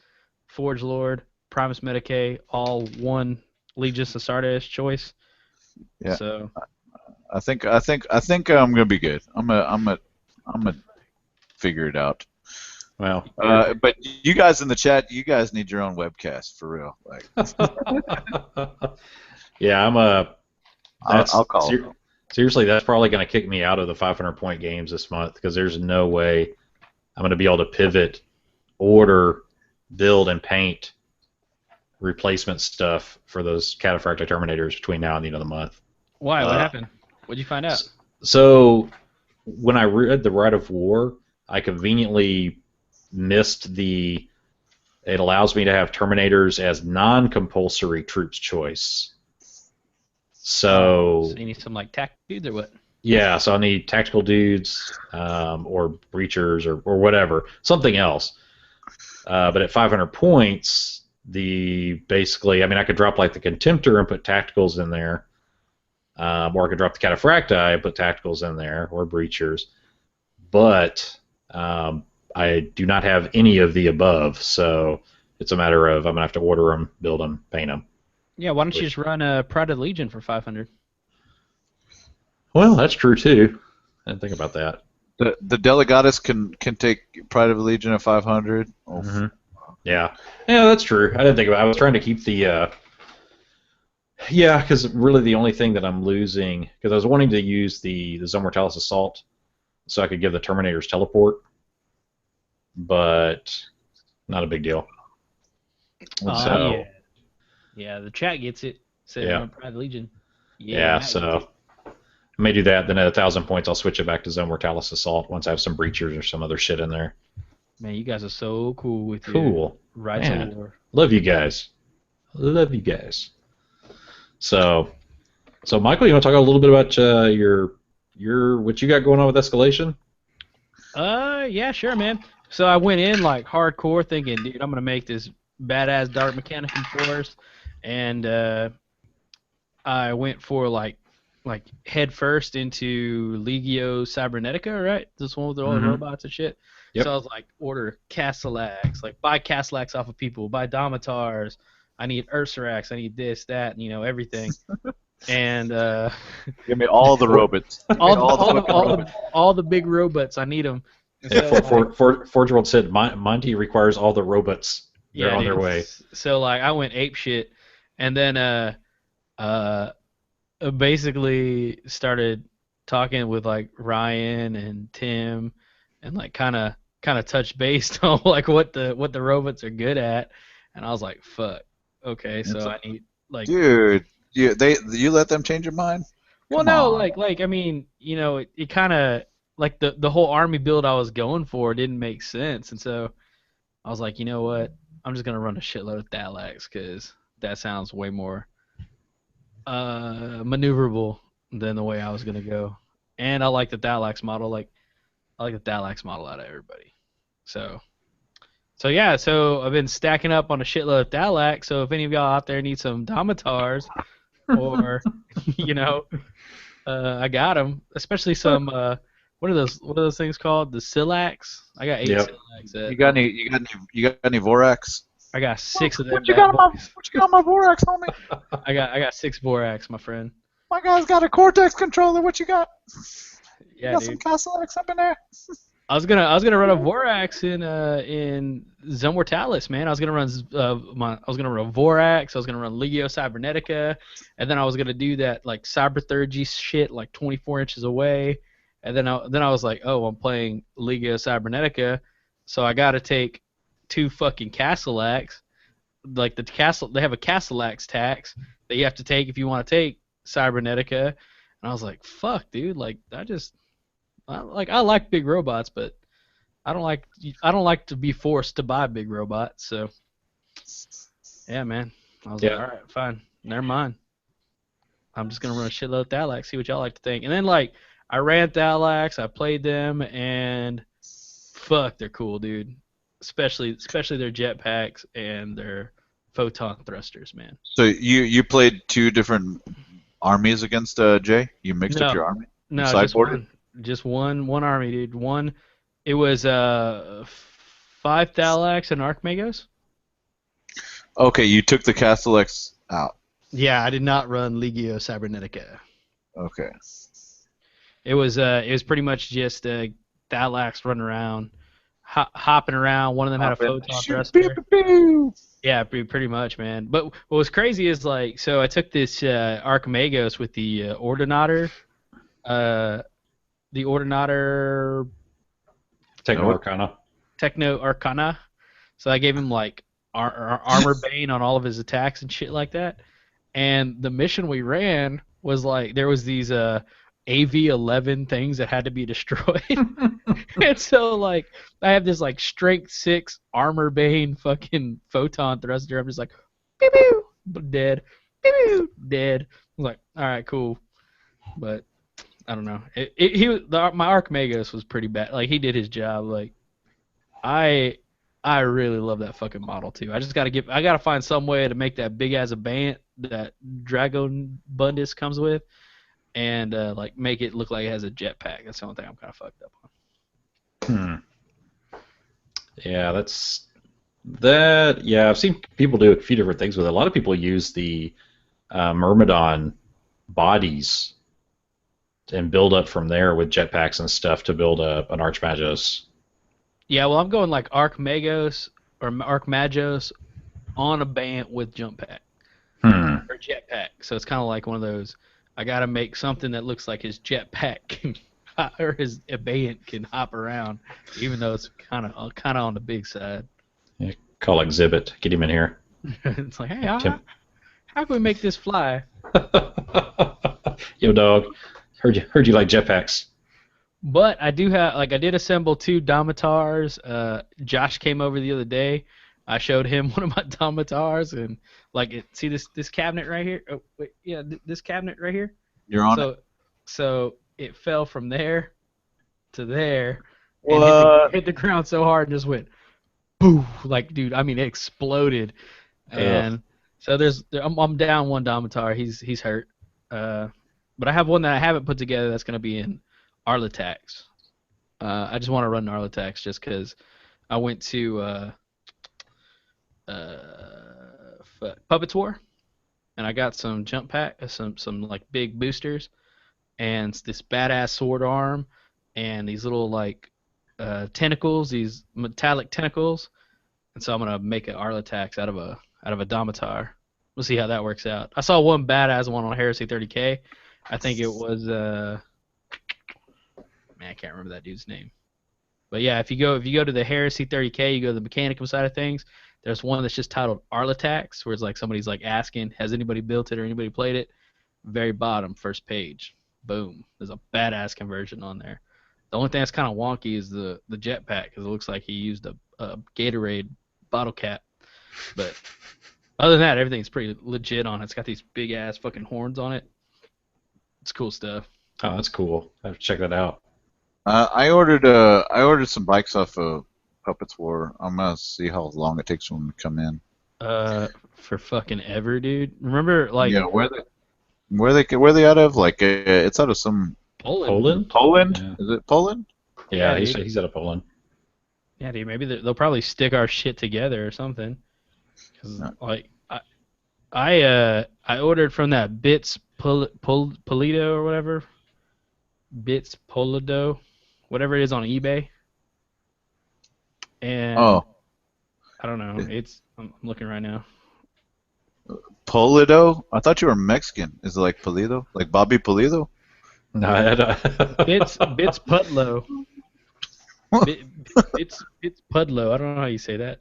Forge Lord, Primus Medicae, all one Legis Astartes choice. Yeah. So I think I'm gonna be good. I'm gonna figure it out. Well, but you guys in the chat, you guys need your own webcast for real. Like, yeah, I'll call. Seriously, that's probably going to kick me out of the 500-point games this month because there's no way I'm going to be able to pivot, order, build, and paint replacement stuff for those cataphractic terminators between now and the end of the month. Why? What happened? What'd you find out? So when I read the Rite of War, I conveniently missed the. It allows me to have terminators as non-compulsory troops choice. So you need some like tac dudes or what? Yeah, so I need tactical dudes or breachers or whatever, something else. But at 500 points, I could drop like the Contemptor and put tacticals in there, or I could drop the Cataphracti and put tacticals in there or breachers. But I do not have any of the above, so it's a matter of I'm gonna have to order them, build them, paint them. Yeah, why don't you just run a Pride of Legion for 500? Well, that's true too. I didn't think about that. The Delegatus can take Pride of Legion at 500. Oh. Mm-hmm. Yeah, that's true. I didn't think about it. I was trying to keep the because really the only thing that I'm losing, because I was wanting to use the Zone Mortalis Assault so I could give the Terminators teleport, but not a big deal. Yeah, the chat gets it. Says Yeah. run Pride of Legion. Yeah, so I may do that. Then at 1,000 points, I'll switch it back to Zone Mortalis Assault once I have some breachers or some other shit in there. Man, you guys are so cool with Cool. Rights of War. Love you guys. So Michael, you want to talk a little bit about your what you got going on with escalation? Yeah, sure, man. So I went in like hardcore thinking, dude, I'm gonna make this badass Dark Mechanicum Force, and I went for like head first into Legio Cybernetica, right? This one with all the robots and shit. Yep. So I was like, order Castellax, like buy Castellax off of people, buy Domitars. I need Ursarax, I need this, that, everything. And give me all the robots. all the big robots, I need them. So, Forge World said Monty requires all the robots. They're on their way. So like I went ape shit, and then basically started talking with like Ryan and Tim, and like kind of touched base on like what the robots are good at, and I was like, fuck, okay, so I need like, dude, you let them change your mind? Well, no, like I mean, it kind of like the whole army build I was going for didn't make sense, and so I was like, you know what, I'm just gonna run a shitload of Thalax because that sounds way more maneuverable than the way I was gonna go, and I like the Thalax model. Like I like the Thalax model out of everybody. So yeah, so I've been stacking up on a shitload of Thalax. So if any of y'all out there need some Domitars, or I got them. Especially some what are those things called? The Silax. I got 8 Silax. You got any Vorax? I got 6 of them. What you got on my Vorax, homie? I got 6 Vorax, my friend. My guy's got a Cortex controller. What you got? Yeah, you got dude. some Castellax up in there? I was gonna run a Vorax in Zone Mortalis, man. I was gonna run a Vorax. I was gonna run Legio Cybernetica, and then I was gonna do that like Cyberthurgy shit like 24 inches away, and then I was like, oh, I'm playing Legio Cybernetica, so I gotta take 2 fucking Castellax. Like they have a Castellax tax that you have to take if you want to take Cybernetica, and I was like, fuck, dude, like I like big robots, but I don't like to be forced to buy big robots. So yeah, man, I was like, all right, fine, never mind. I'm just gonna run a shitload of Thalax, see what y'all like to think. And then like I ran Thalax, I played them, and fuck, they're cool, dude. Especially their jetpacks and their photon thrusters, man. So you played 2 different armies against Jay? You mixed up your army? No, just one army, dude. It was 5 Thalax and Archmagos. Okay, you took the Castellax out. Yeah, I did not run Legio Cybernetica. Okay. It was pretty much just Thalax running around, hopping around. One of them had a photon thruster. Yeah, pretty much, man. But what was crazy is like, so I took this Archmagos with the Ordinator. The Ordinator Techno Arcana. So I gave him like armor bane on all of his attacks and shit like that. And the mission we ran was like there was these AV-11 things that had to be destroyed. And so like I have this like strength 6 armor bane fucking photon thruster. I'm just like pew pew dead, pew pew dead. I was like, all right, cool, but I don't know. My Archmagos was pretty bad. Like he did his job. Like I really love that fucking model too. I gotta find some way to make that big as a band that Dragon Bundus comes with, and like make it look like it has a jetpack. That's the only thing I'm kind of fucked up on. Yeah, Yeah, I've seen people do a few different things with it. A lot of people use the Myrmidon bodies and build up from there with jetpacks and stuff to build an Archmagos. Yeah, well, I'm going like Archmagos or Archmagos on a band with jump pack or jetpack. So it's kind of like one of those. I gotta make something that looks like his jetpack can or his Abeyant can hop around, even though it's kind of on the big side. Yeah, call Exhibit. Get him in here. It's like, hey, how can we make this fly? Yo, dog. Heard you like jetpacks. But I did assemble 2 Domitars. Josh came over the other day. I showed him one of my Domitars, and see this cabinet right here. Oh wait, yeah, this cabinet right here. You're on it. So it fell from there to there, What? and hit the ground so hard and just went, boo! Like, dude, I mean, it exploded. And so I'm down 1 Domitar. He's hurt. But I have one that I haven't put together that's going to be in Arlatax. I just want to run Arlatax just because I went to Puppets War, and I got some jump pack, some like big boosters, and this badass sword arm, and these little like tentacles, these metallic tentacles, and so I'm gonna make an Arlatax out of a Domitar. We'll see how that works out. I saw one badass one on Heresy 30K. I think it was man, I can't remember that dude's name. But yeah, if you go to the Heresy 30K, you go to the Mechanicum side of things. There's one that's just titled Arlatax, where it's like somebody's like asking, has anybody built it or anybody played it? Very bottom, first page. Boom. There's a badass conversion on there. The only thing that's kind of wonky is the jetpack, because it looks like he used a Gatorade bottle cap. But other than that, everything's pretty legit on it. It's got these big ass fucking horns on it. It's cool stuff. Oh, that's cool. I have to check that out. I ordered some bikes off of Puppets War. I'm gonna see how long it takes for them to come in. For fucking ever, dude. Remember, like, yeah, where they out of? Like, it's out of some Poland. Poland? Yeah. Is it Poland? Yeah, dude. he's out of Poland. Yeah, dude. Maybe they'll probably stick our shit together or something. 'Cause, like, I ordered from that Bits Polido or whatever. Bits Polido, whatever it is on eBay. And I don't know. I'm looking right now. Polido? I thought you were Mexican. Is it like Polido? Like Bobby Polido? No, I don't. Bits Pudlow. It's Pudlow. I don't know how you say that.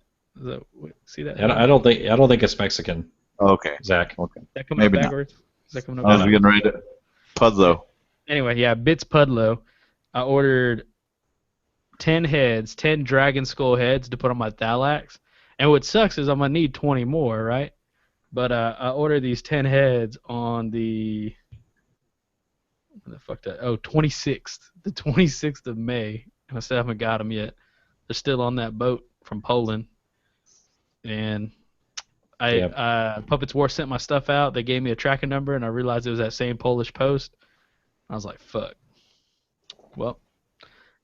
See that? I don't think it's Mexican. Okay. Zach. Okay. Is that coming Maybe up not. backwards? Is that coming up I was backwards? getting ready to Pudlow. Anyway, yeah, Bits Pudlow. I ordered 10 heads, 10 dragon skull heads to put on my Thalax. And what sucks is I'm going to need 20 more, right? But I ordered these 10 heads on the 26th. The 26th of May. And I still haven't got them yet. They're still on that boat from Poland. And Puppets War sent my stuff out. They gave me a tracking number, and I realized it was that same Polish post. I was like, fuck. Well,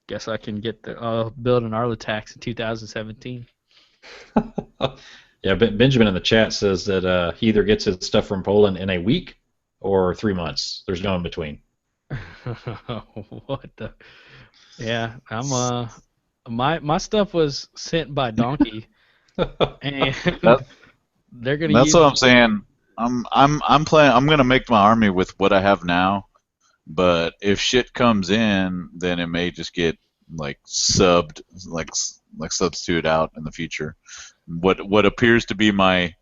guess I can get build an Arlatax in 2017. Yeah, Benjamin in the chat says that he either gets his stuff from Poland in a week or 3 months. There's no in between. What the? Yeah, I'm my stuff was sent by donkey, and they're gonna. That's what I'm saying. I'm playing. I'm gonna make my army with what I have now, but if shit comes in, then it may just get like subbed, like substituted out in the future. what appears to be my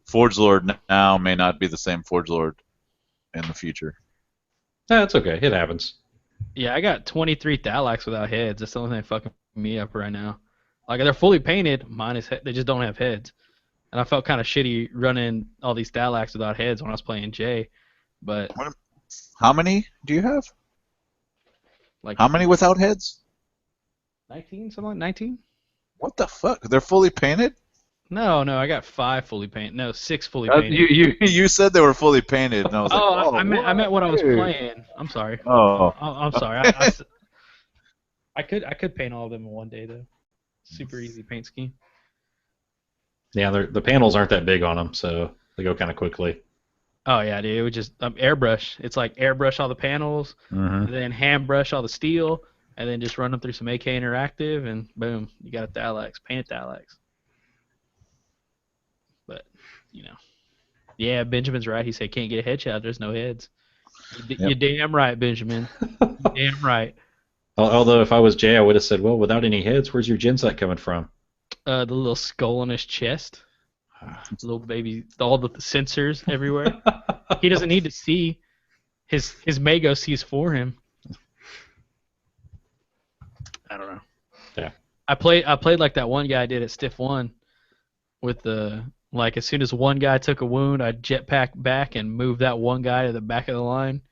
Forge Lord now may not be the same Forge Lord in the future. That's okay. It happens. Yeah, I got 23 Thalax without heads. That's the only thing fucking me up right now. Like, they're fully painted, minus they just don't have heads. And I felt kind of shitty running all these Thalax without heads when I was playing Jay. But How many do you have? like, How many without heads? 19, something like 19? What the fuck? They're fully painted? No, I got 5 fully painted. No, 6 fully painted. You said they were fully painted, and I was like, oh, I meant when I was dude. playing. I'm sorry. Oh, I'm sorry. I could paint all of them in one day though. Super easy paint scheme. Yeah, the panels aren't that big on them, so they go kind of quickly. Oh yeah, dude. It would just airbrush. It's like airbrush all the panels, and then hand brush all the steel, and then just run them through some AK Interactive, and boom, you got a Thalax, painted Thalax. But yeah, Benjamin's right. He said can't get a headshot. There's no heads. You're damn right, Benjamin. You're damn right. Although if I was Jay, I would have said, well, without any heads, where's your gen set coming from? The little skull on his chest. Little baby, all the sensors everywhere. He doesn't need to see. His Mago sees for him. I don't know. Yeah. I played like that one guy did at Stiff 1 with the as soon as one guy took a wound, I'd jetpack back and move that one guy to the back of the line.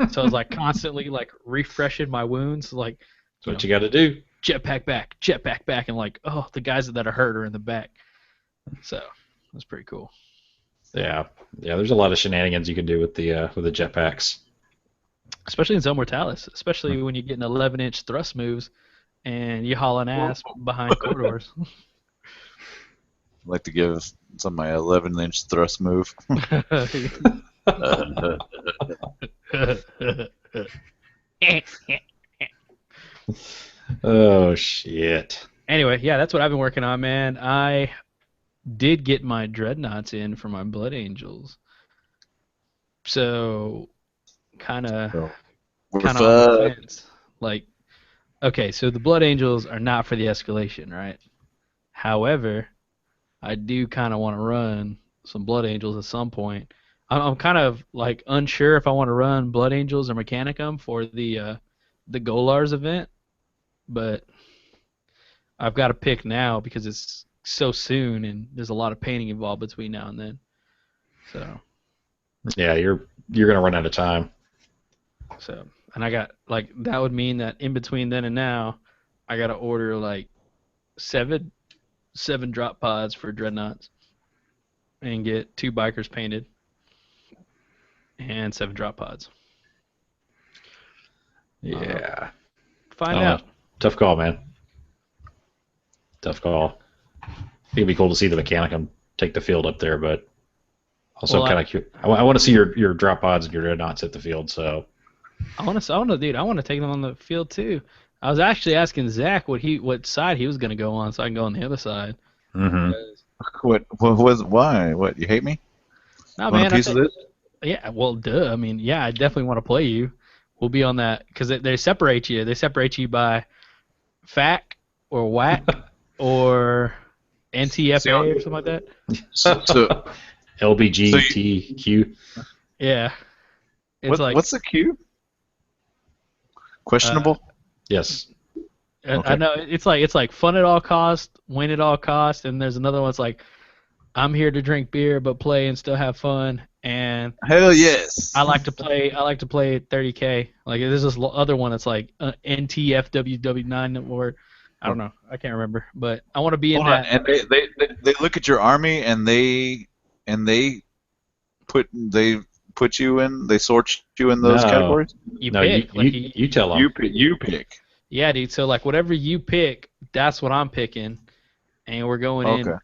So I was like constantly like refreshing my wounds, like That's what you got to do. Jetpack back, and like, oh, the guys that are hurt are in the back. So that's pretty cool. Yeah. There's a lot of shenanigans you can do with the jetpacks, especially in Zone Mortalis. Especially when you get an 11-inch thrust moves, and you hauling ass behind corridors. I'd like to give some of my 11-inch thrust move. Oh shit. Anyway, yeah, that's what I've been working on, man. I did get my dreadnoughts in for my Blood Angels, so kind of on the fence. Like, okay, so the Blood Angels are not for the escalation, right? However, I do kind of want to run some Blood Angels at some point. I'm kind of like unsure if I want to run Blood Angels or Mechanicum for the Golars event, but I've got to pick now because it's so soon and there's a lot of painting involved between now and then. So yeah, you're gonna run out of time. So, and I got that would mean that in between then and now, I got to order like seven drop pods for dreadnoughts and get 2 bikers painted and 7 drop pods. Yeah. Find out. Tough call, man. Tough call. It'd be cool to see the Mechanicum take the field up there, but also kind of I want to see your drop pods and your dreadnoughts hit the field. So I want to take them on the field too. I was actually asking Zach what side he was going to go on, so I can go on the other side. Mm-hmm. Why? What, you hate me? No, Want man. a piece of this? Yeah, well, duh. I mean, yeah, I definitely want to play you. We'll be on that because they separate you. They separate you by FAC or WAC or NTFA or something like that. So LBGTQ. Yeah. What's the Q? Questionable? Yes. Okay. I know it's like fun at all cost, win at all cost, and there's another one that's like I'm here to drink beer but play and still have fun, and hell yes. I like to play at 30K. Like there's this other one that's like NTFWW9 or I don't know, I can't remember, but I want to be in that. And they look at your army and they put you in, they sort you in those categories. You tell them. You pick. Yeah, dude. So like whatever you pick, that's what I'm picking, and we're going in.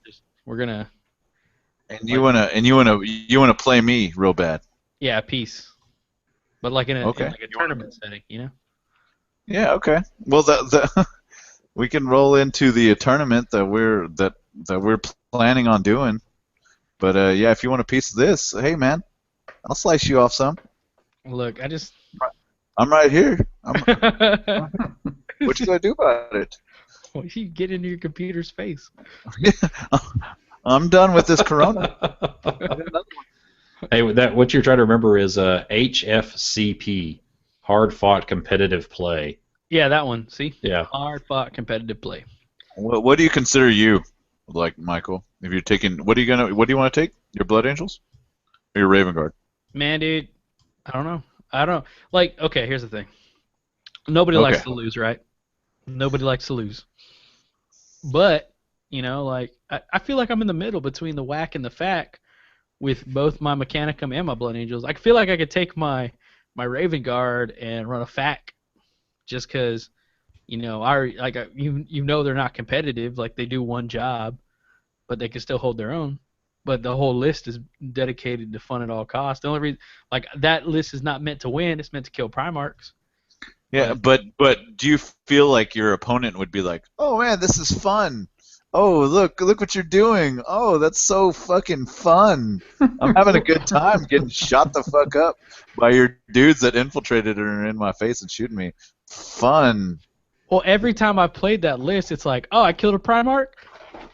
We're gonna. And you wanna play me real bad. Yeah, peace. But like in a tournament setting, you know. Yeah. Okay. Well, we can roll into the tournament that we're planning on doing. But yeah, if you want a piece of this, hey man, I'll slice you off some. Look, I'm right here. What should I do about it? You get into your computer's face. I'm done with this Corona. Hey, what you're trying to remember is HFCP, hard fought competitive play. Yeah, that one. See? Yeah. Hard fought competitive play. What do you consider you, like Michael? If you're taking, what do you want to take? Your Blood Angels or your Raven Guard? Man, dude, I don't know. Like. Okay, here's the thing. Nobody likes to lose, right? Nobody likes to lose. But like I feel like I'm in the middle between the whack and the fac with both my Mechanicum and my Blood Angels. I feel like I could take my Raven Guard and run a fac, just because they're not competitive. Like, they do one job, but they can still hold their own. But the whole list is dedicated to fun at all costs. The only reason, like, that list is not meant to win; it's meant to kill Primarchs. Yeah, but do you feel like your opponent would be like, "Oh man, this is fun. Oh, look what you're doing. Oh, that's so fucking fun. I'm having a good time getting shot the fuck up by your dudes that infiltrated and are in my face and shooting me. Fun." Well, every time I played that list, it's like, oh, I killed a Primarch.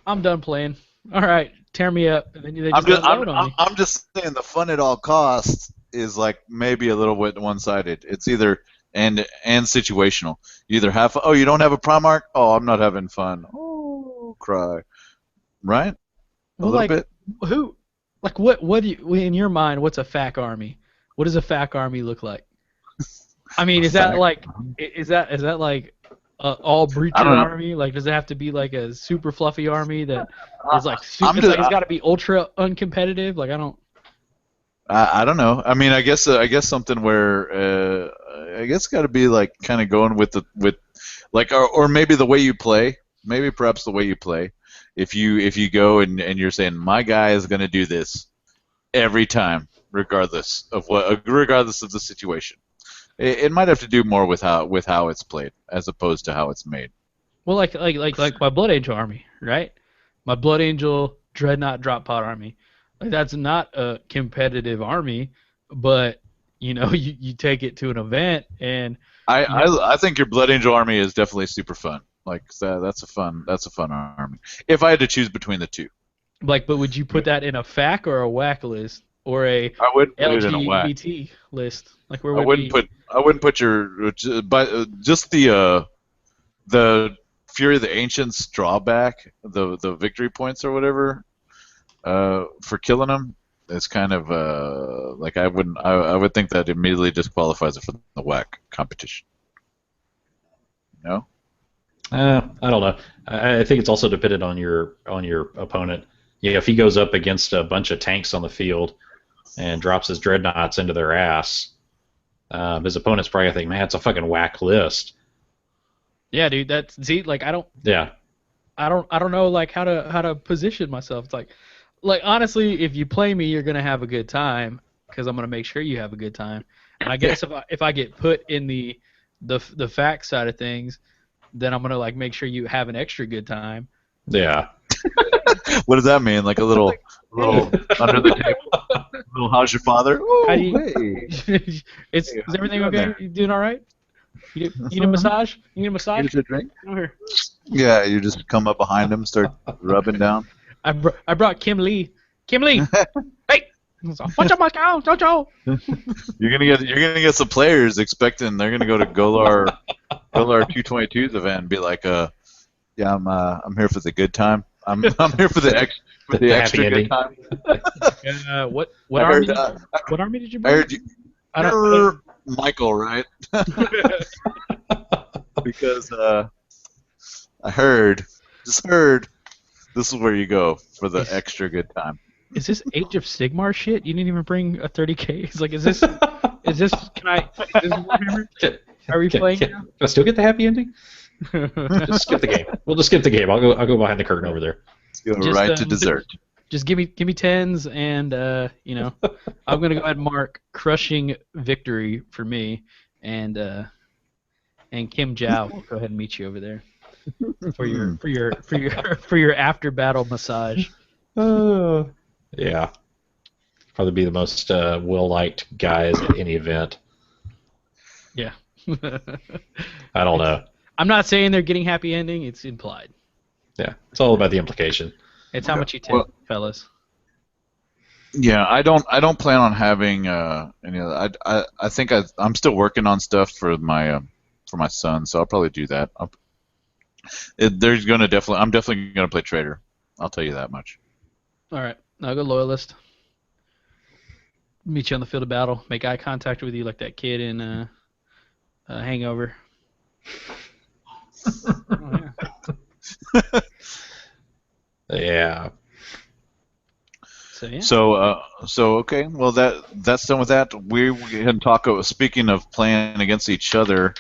I'm done playing. All right, tear me up. And then they just load on me. I'm just saying the fun at all costs is like maybe a little bit one-sided. It's either and situational. You either have, oh, you don't have a Primarch? Oh, I'm not having fun. Oh, cry. Right? A little bit. What do you, in your mind, what's a FAC army? What does a FAC army look like? I mean, is that like all breacher army? Like, does it have to be like a super fluffy army that is like super? It's got to be ultra uncompetitive. Like, I don't know. I mean, I guess something where I guess got to be like kind of going with or maybe the way you play. Maybe perhaps the way you play. If you go and you're saying my guy is going to do this every time, regardless of the situation. It might have to do more with how it's played as opposed to how it's made. Well, like my Blood Angel army, right? My Blood Angel Dreadnought Drop Pod army. Like, that's not a competitive army, but you take it to an event and. I think your Blood Angel army is definitely super fun. Like, that's a fun army. If I had to choose between the two. Like, but would you put that in a FAC or a WAC list or a LGBT list? Like, where would I wouldn't put your just the Fury of the Ancients drawback, the victory points or whatever, for killing them. It's kind of like I would think that immediately disqualifies it from the WAC competition. No. I don't know. I think it's also dependent on your opponent. Yeah, if he goes up against a bunch of tanks on the field and drops his dreadnoughts into their ass, his opponent's probably gonna think, man, it's a fucking whack list. Yeah, dude. I don't. Yeah. I don't know like how to position myself. It's like honestly, if you play me, you're gonna have a good time because I'm gonna make sure you have a good time. And I guess if I get put in the fact side of things, then I'm gonna like make sure you have an extra good time. Yeah. What does that mean? Like a little under the table? Little how's your father? Ooh, hey. Is everything okay? You doing all right? You need a massage? You need a massage? Need a drink? Over here. Yeah, you just come up behind him, start rubbing down. I brought Kim Lee. Kim Lee, hey! Watch out, Moscow! Jojo! You're gonna get some players expecting they're gonna go to Golar 222's event and be like, yeah, I'm here for the good time. I'm here for the extra good time. What army did you bring? I heard you're Michael, right? Because I just heard this is where you go for the extra good time. Is this Age of Sigmar shit? You didn't even bring a 30K. It's like, is this? Are we playing now? Can I still get the happy ending? Just skip the game. We'll just skip the game. I'll go behind the curtain over there. Go right to dessert. Just give me 10s, and I'm gonna go ahead and mark crushing victory for me, and Kim Zhao will go ahead and meet you over there for your after battle massage. Yeah, probably be the most well liked guys at any event. Yeah. I don't know. I'm not saying they're getting happy ending. It's implied. Yeah, it's all about the implication. It's how much you take, Well, fellas. Yeah, I don't plan on having any of that. I think I'm still working on stuff for my son, so I'll probably do that. I'm definitely gonna play Trader. I'll tell you that much. All right, I'll go Loyalist. Meet you on the field of battle. Make eye contact with you like that kid in Hangover. Oh, yeah. Yeah. So yeah. So okay, well that's done with that. We can talk. Speaking of playing against each other,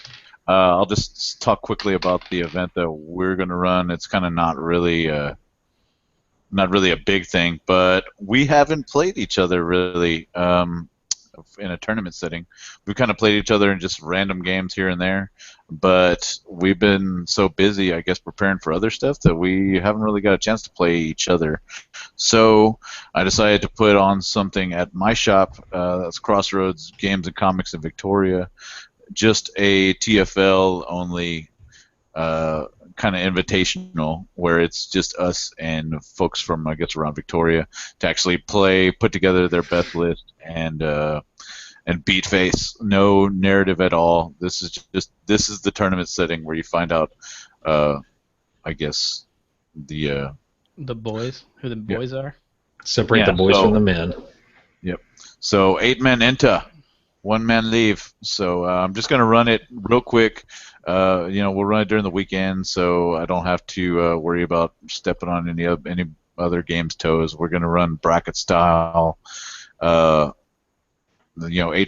I'll just talk quickly about the event that we're gonna run. It's kind of not really a big thing, but we haven't played each other really in a tournament setting. We kind of played each other in just random games here and there, but we've been so busy, I guess, preparing for other stuff that we haven't really got a chance to play each other. So I decided to put on something at my shop. That's Crossroads Games and Comics in Victoria. Just a TFL only kind of invitational, where it's just us and folks from, I guess, around Victoria to actually put together their best list and beat face. No narrative at all. This is the tournament setting where you find out, I guess, the boys, who the boys are. Separate the boys from the men. Yep. So 8 men enter, 1 man leave. So I'm just gonna run it real quick. We'll run it during the weekend, so I don't have to worry about stepping on any other game's toes. We're gonna run bracket style. 8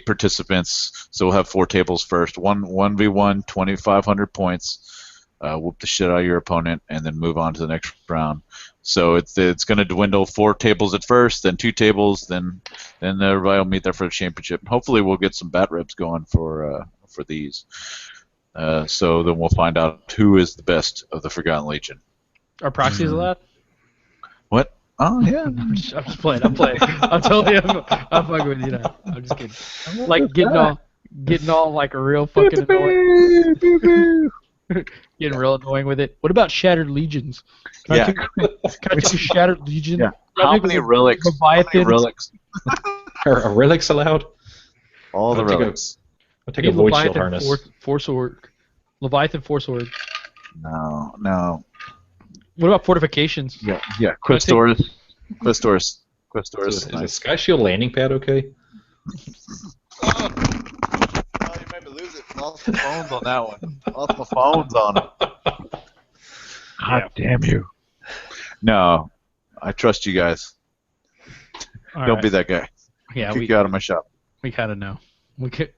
participants, so we'll have 4 tables first. 1v1, 2,500 points. Whoop the shit out of your opponent, and then move on to the next round. So it's going to dwindle 4 tables at first, then 2 tables, then everybody will meet there for the championship. Hopefully, we'll get some bat reps going for these. So then we'll find out who is the best of the Forgotten Legion. Are proxies allowed? What? Oh yeah. I'm just playing. I'm totally. I'm fucking with you now. I'm just kidding. Like getting all like a real fucking annoying. Getting real annoying with it. What about Shattered Legions? Can I take a Shattered Legion? Yeah. How many relics? Are relics allowed? All the relics. I'll take a void shield harness. Force Orc. Leviathan Force Orc. No. What about fortifications? Yeah. Questoris. Is the Sky Shield landing pad okay? Oh, you made me lose it. Lost my phones on that one. Lost my phones on it. God damn you. No, I trust you guys. Don't be that guy. Yeah, Kick you out of my shop. We kind of know. We could.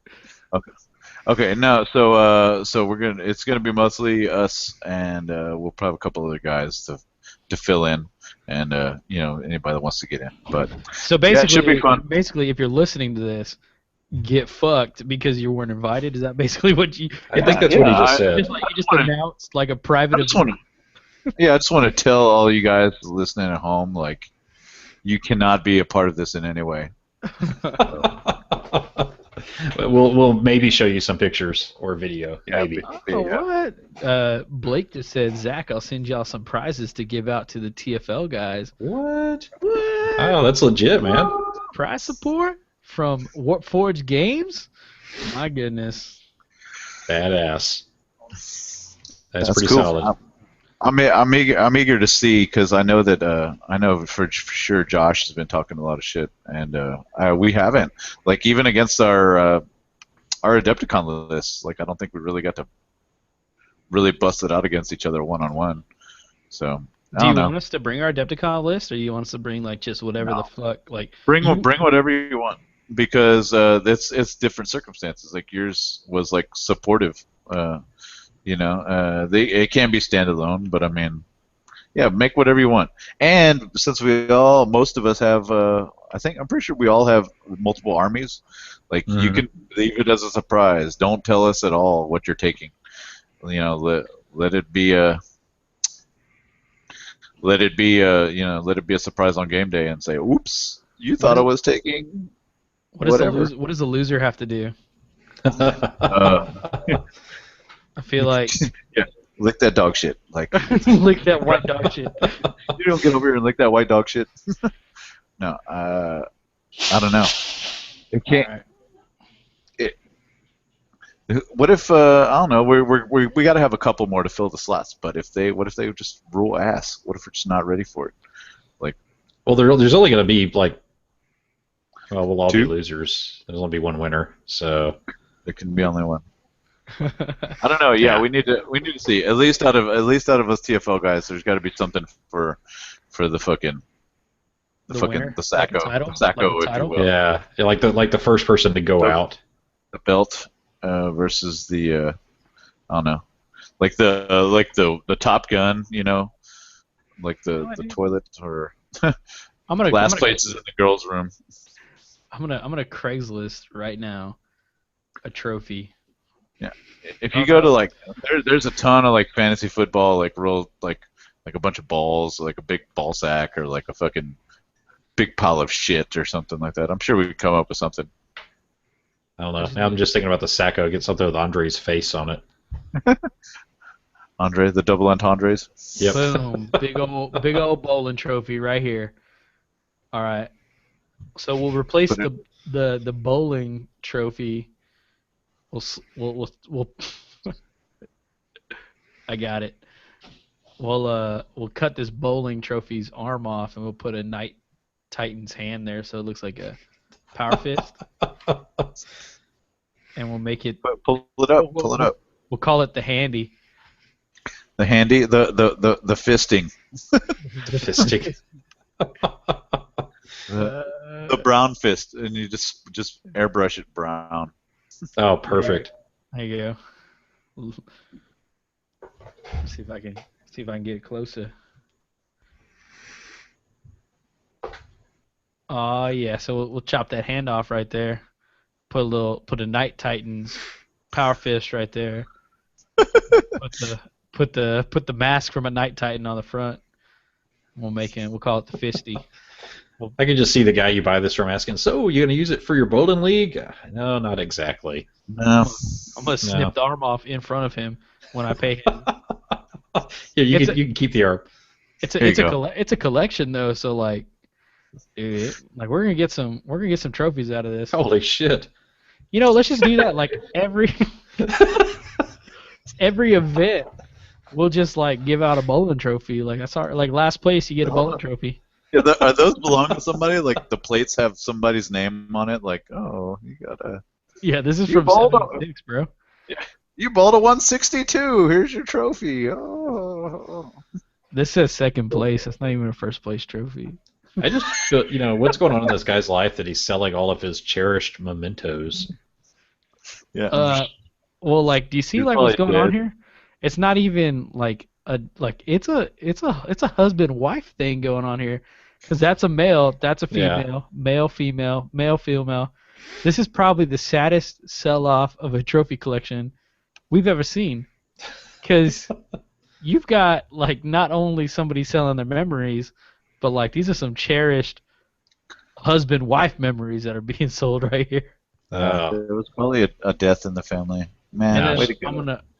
Okay. No. So it's gonna be mostly us, and we'll probably have a couple other guys to fill in, and anybody that wants to get in. But so basically, it should be fun. Basically, if you're listening to this, get fucked because you weren't invited. Is that basically what you? I think that's what he just said. You just announced like a private. I just want to tell all you guys listening at home, like, you cannot be a part of this in any way. We'll maybe show you some pictures or video. Yeah, maybe. What? Blake just said, Zach, I'll send y'all some prizes to give out to the TFL guys. What? Oh, that's legit, man. Prize support from Warp Forge Games? My goodness. Badass. That's pretty cool. solid. I'm eager to see, because I know for sure Josh has been talking a lot of shit, and we haven't, like, even against our Adepticon lists. Like, I don't think we really got to really bust it out against each other one-on-one. So do you want us to bring our Adepticon list, or you want us to bring like just whatever the fuck? Like, bring whatever you want, because it's different circumstances. Like, yours was like supportive. It can be standalone, but I mean, yeah, make whatever you want. And since most of us have, I'm pretty sure we all have multiple armies. Like, you can leave it as a surprise. Don't tell us at all what you're taking. Let it be a surprise on game day, and say, "Oops, you thought I was taking." What does the loser have to do? I feel like Yeah, lick that dog shit. Like lick that white dog shit. you don't get over here and lick that white dog shit. No, I don't know. It can't. Alright. What if I don't know? We got to have a couple more to fill the slots. But what if they just rule ass? What if we're just not ready for it? Well, there's only going to be like, well, we'll all be 2? losers. There's only be one winner, so There can be only one. I don't know. Yeah, Yeah. we need to see at least out of us TFL guys. There's got to be something for the fucking The winner? the Sacco, Like the title? Sacco, Like the if you title? will. yeah, like the first person to go out. The belt versus the I don't know, like the Top Gun, you know, like the toilet or I'm gonna last places in the girls' room. I'm gonna Craigslist right now a trophy. If you go to like, there's a ton of like fantasy football, like real like a bunch of balls, like a big ball sack, or like a fucking big pile of shit or something like that. I'm sure we could come up with something. I don't know. Now I'm just thinking about the Sacco. Get something with Andre's face on it. Andre, the double entendres. Yep. Boom! Big old bowling trophy right here. All right. So we'll replace the bowling trophy. We'll I got it. We'll cut this bowling trophy's arm off and we'll put a Night Titan's hand there so it looks like a power fist. And we'll make it. Pull it up. Pull it up. We'll call it the handy. The handy, the fisting. The fisting. The brown fist, and you just airbrush it brown. Oh, perfect. There you go. Let's see if I can get it closer. Oh yeah, so we'll chop that hand off right there. Put a Night Titan's power fist right there. Put the mask from a Night Titan on the front. We'll call it the fisty. I can just see the guy you buy this from asking, so you going to use it for your bowling league? No, not exactly. No. I'm going to snip the arm off in front of him when I pay him. Yeah, you can keep the arm. It's a collection though, so like, dude, like we're gonna get some trophies out of this. Holy shit! You know, let's just do that. Like every event, we'll just like give out a bowling trophy. Like I saw, like last place, you get a bowling trophy. Yeah, are those belong to somebody? Like the plates have somebody's name on it. Like, oh, you gotta. Yeah, this is from 76, bro. Yeah. You bowled a 162. Here's your trophy. Oh. This says second place. That's not even a first place trophy. I just feel, what's going on in this guy's life that he's selling all of his cherished mementos. Yeah. Well, like, do you see like what's going on here? It's not even like it's a husband wife thing going on here, because that's a male, that's a female, male female, male female. This is probably the saddest sell-off of a trophy collection we've ever seen, because you've got like not only somebody selling their memories, but like these are some cherished husband-wife memories that are being sold right here. It was probably a death in the family. Man, way to go.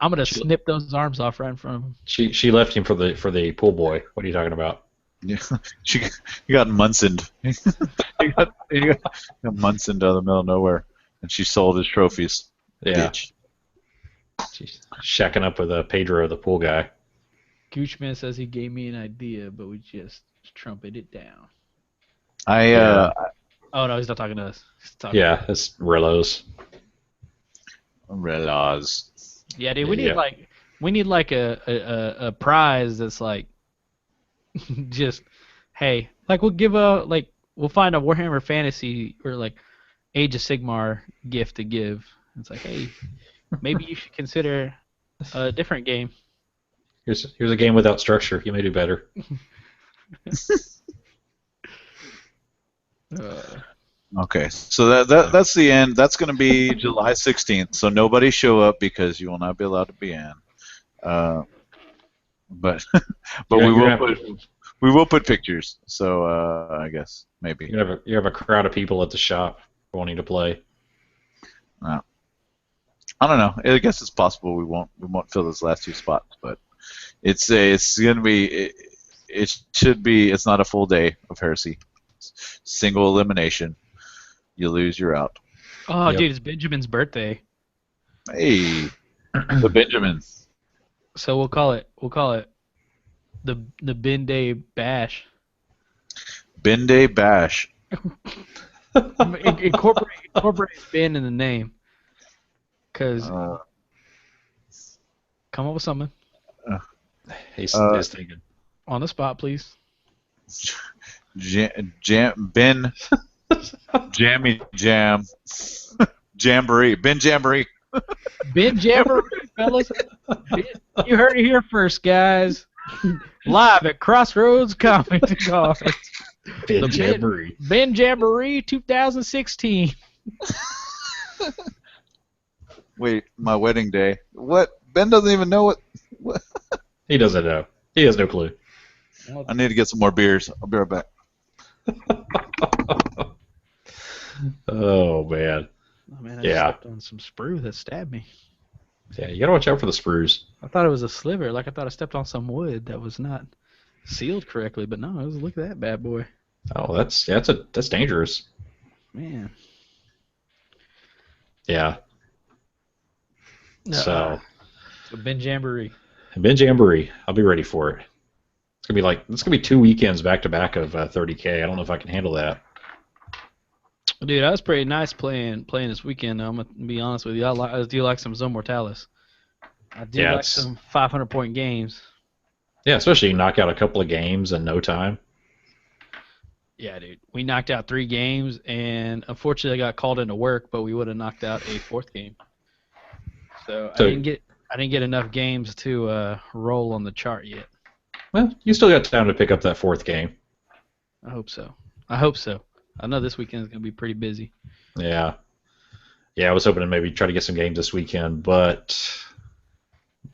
I'm gonna snip those arms off right in front of him. She left him for the pool boy. What are you talking about? Yeah, he got Munsoned. he got Munsoned out of the middle of nowhere, and she sold his trophies. Yeah. Bitch. She's shacking up with Pedro, the pool guy. Goochman says he gave me an idea, but we just trumpeted it down. Oh no, he's not talking to us. Yeah, it's Rillos. Rillos. Yeah, dude, we need like a prize that's like just, hey, like we'll find a Warhammer Fantasy or like Age of Sigmar gift to give. It's like, hey, maybe you should consider a different game. Here's a game without structure. You may do better. Okay, so that's the end. That's going to be July 16th. So nobody show up because you will not be allowed to be in. But we will put pictures. So I guess maybe you have a crowd of people at the shop wanting to play. No. I don't know. I guess it's possible we won't fill those last 2 spots, but it's gonna be. It should be. It's not a full day of heresy. Single elimination. You lose, you're out. Oh, Yep. dude, it's Benjamin's birthday. Hey, the Benjamins. So we'll call it the Ben Day Bash. Ben Day Bash. Incorporate Ben in the name. Cause come up with something He's thinking. on the spot, please. Ben Jammy Jam Jamboree. Ben Jamboree. Ben Jamboree, fellas. You heard it here first, guys. Live at Crossroads Comedy Cards. Ben Jamboree. Ben Jamboree 2016. Wait, my wedding day. What? Ben doesn't even know what? He doesn't know. He has no clue. I need to get some more beers. I'll be right back. Oh, man. Oh, man, I Yeah. stepped on some sprue that stabbed me. Yeah, you got to watch out for the sprues. I thought it was a sliver. Like I thought I stepped on some wood that was not sealed correctly. But no, look at that bad boy. Oh, that's dangerous. Man. Yeah. So Ben Jamboree. Ben Jamboree, I'll be ready for it. It's gonna be 2 weekends back to back of 30K. I don't know if I can handle that. Dude, that was pretty nice playing this weekend. I'm gonna be honest with you. I do like some Zone Mortalis. I do like some 500-point games. Yeah, especially you knock out a couple of games in no time. Yeah, dude. We knocked out 3 games, and unfortunately, I got called into work. But we would have knocked out a 4th game. So I didn't get enough games to roll on the chart yet. Well, you still got time to pick up that 4th game. I hope so. I know this weekend is gonna be pretty busy. Yeah. Yeah, I was hoping to maybe try to get some games this weekend, but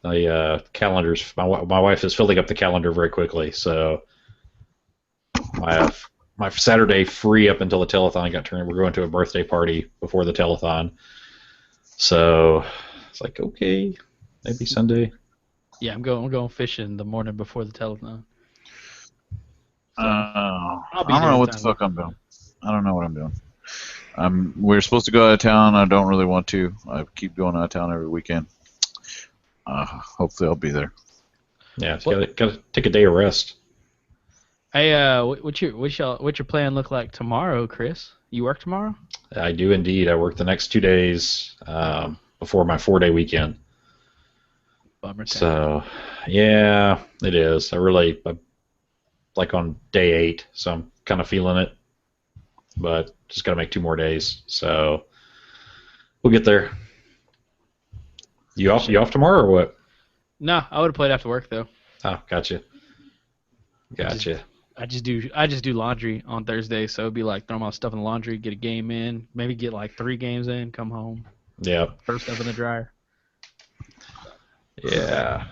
the calendars. My wife is filling up the calendar very quickly, so I have my Saturday free up until the telethon got turned. We're going to a birthday party before the telethon, so it's like okay, maybe Sunday. Yeah, I'm going fishing the morning before the telethon. So, I don't know what the fuck I'm doing. I don't know what I'm doing. We're supposed to go out of town. I don't really want to. I keep going out of town every weekend. Hopefully I'll be there. Yeah, gotta take a day of rest. Hey, what's your plan look like tomorrow, Chris? You work tomorrow? I do indeed. I work the next 2 days before my 4-day weekend. Bummer. So, yeah, it is. I'm like on day 8, so I'm kind of feeling it. But just got to make 2 more days. So we'll get there. You off tomorrow or what? No, I would have played after work though. Oh, gotcha. I just do laundry on Thursday, so it'd be like throw my stuff in the laundry, get a game in, maybe get like 3 games in, come home. Yeah. Throw stuff in the dryer. Yeah.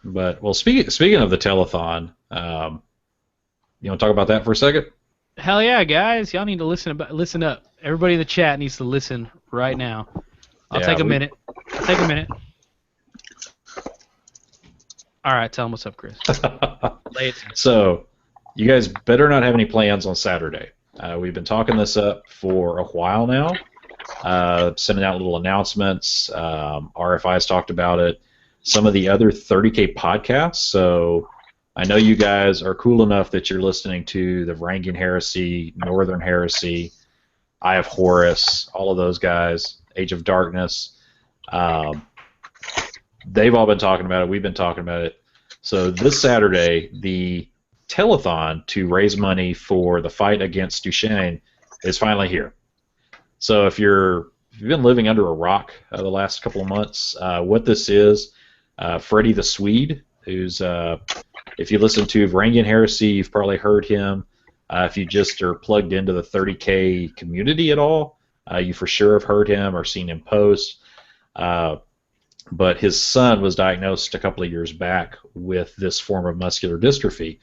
But well, speaking of the telethon, you want to talk about that for a second? Hell yeah, guys! Y'all need to listen up. Everybody in the chat needs to listen right now. I'll take a minute. All right, tell them what's up, Chris. Lay it. So, you guys better not have any plans on Saturday. We've been talking this up for a while now, sending out little announcements. RFI's talked about it. Some of the other 30K podcasts. So, I know you guys are cool enough that you're listening to the Varangian Heresy, Northern Heresy, Eye of Horus, all of those guys, Age of Darkness. They've all been talking about it. We've been talking about it. So this Saturday, the telethon to raise money for the fight against Duchenne is finally here. So if you've been living under a rock the last couple of months, what this is, Freddie the Swede, who's if you listen to Varangian Heresy, you've probably heard him. If you just are plugged into the 30K community at all, you for sure have heard him or seen him post. But his son was diagnosed a couple of years back with this form of muscular dystrophy.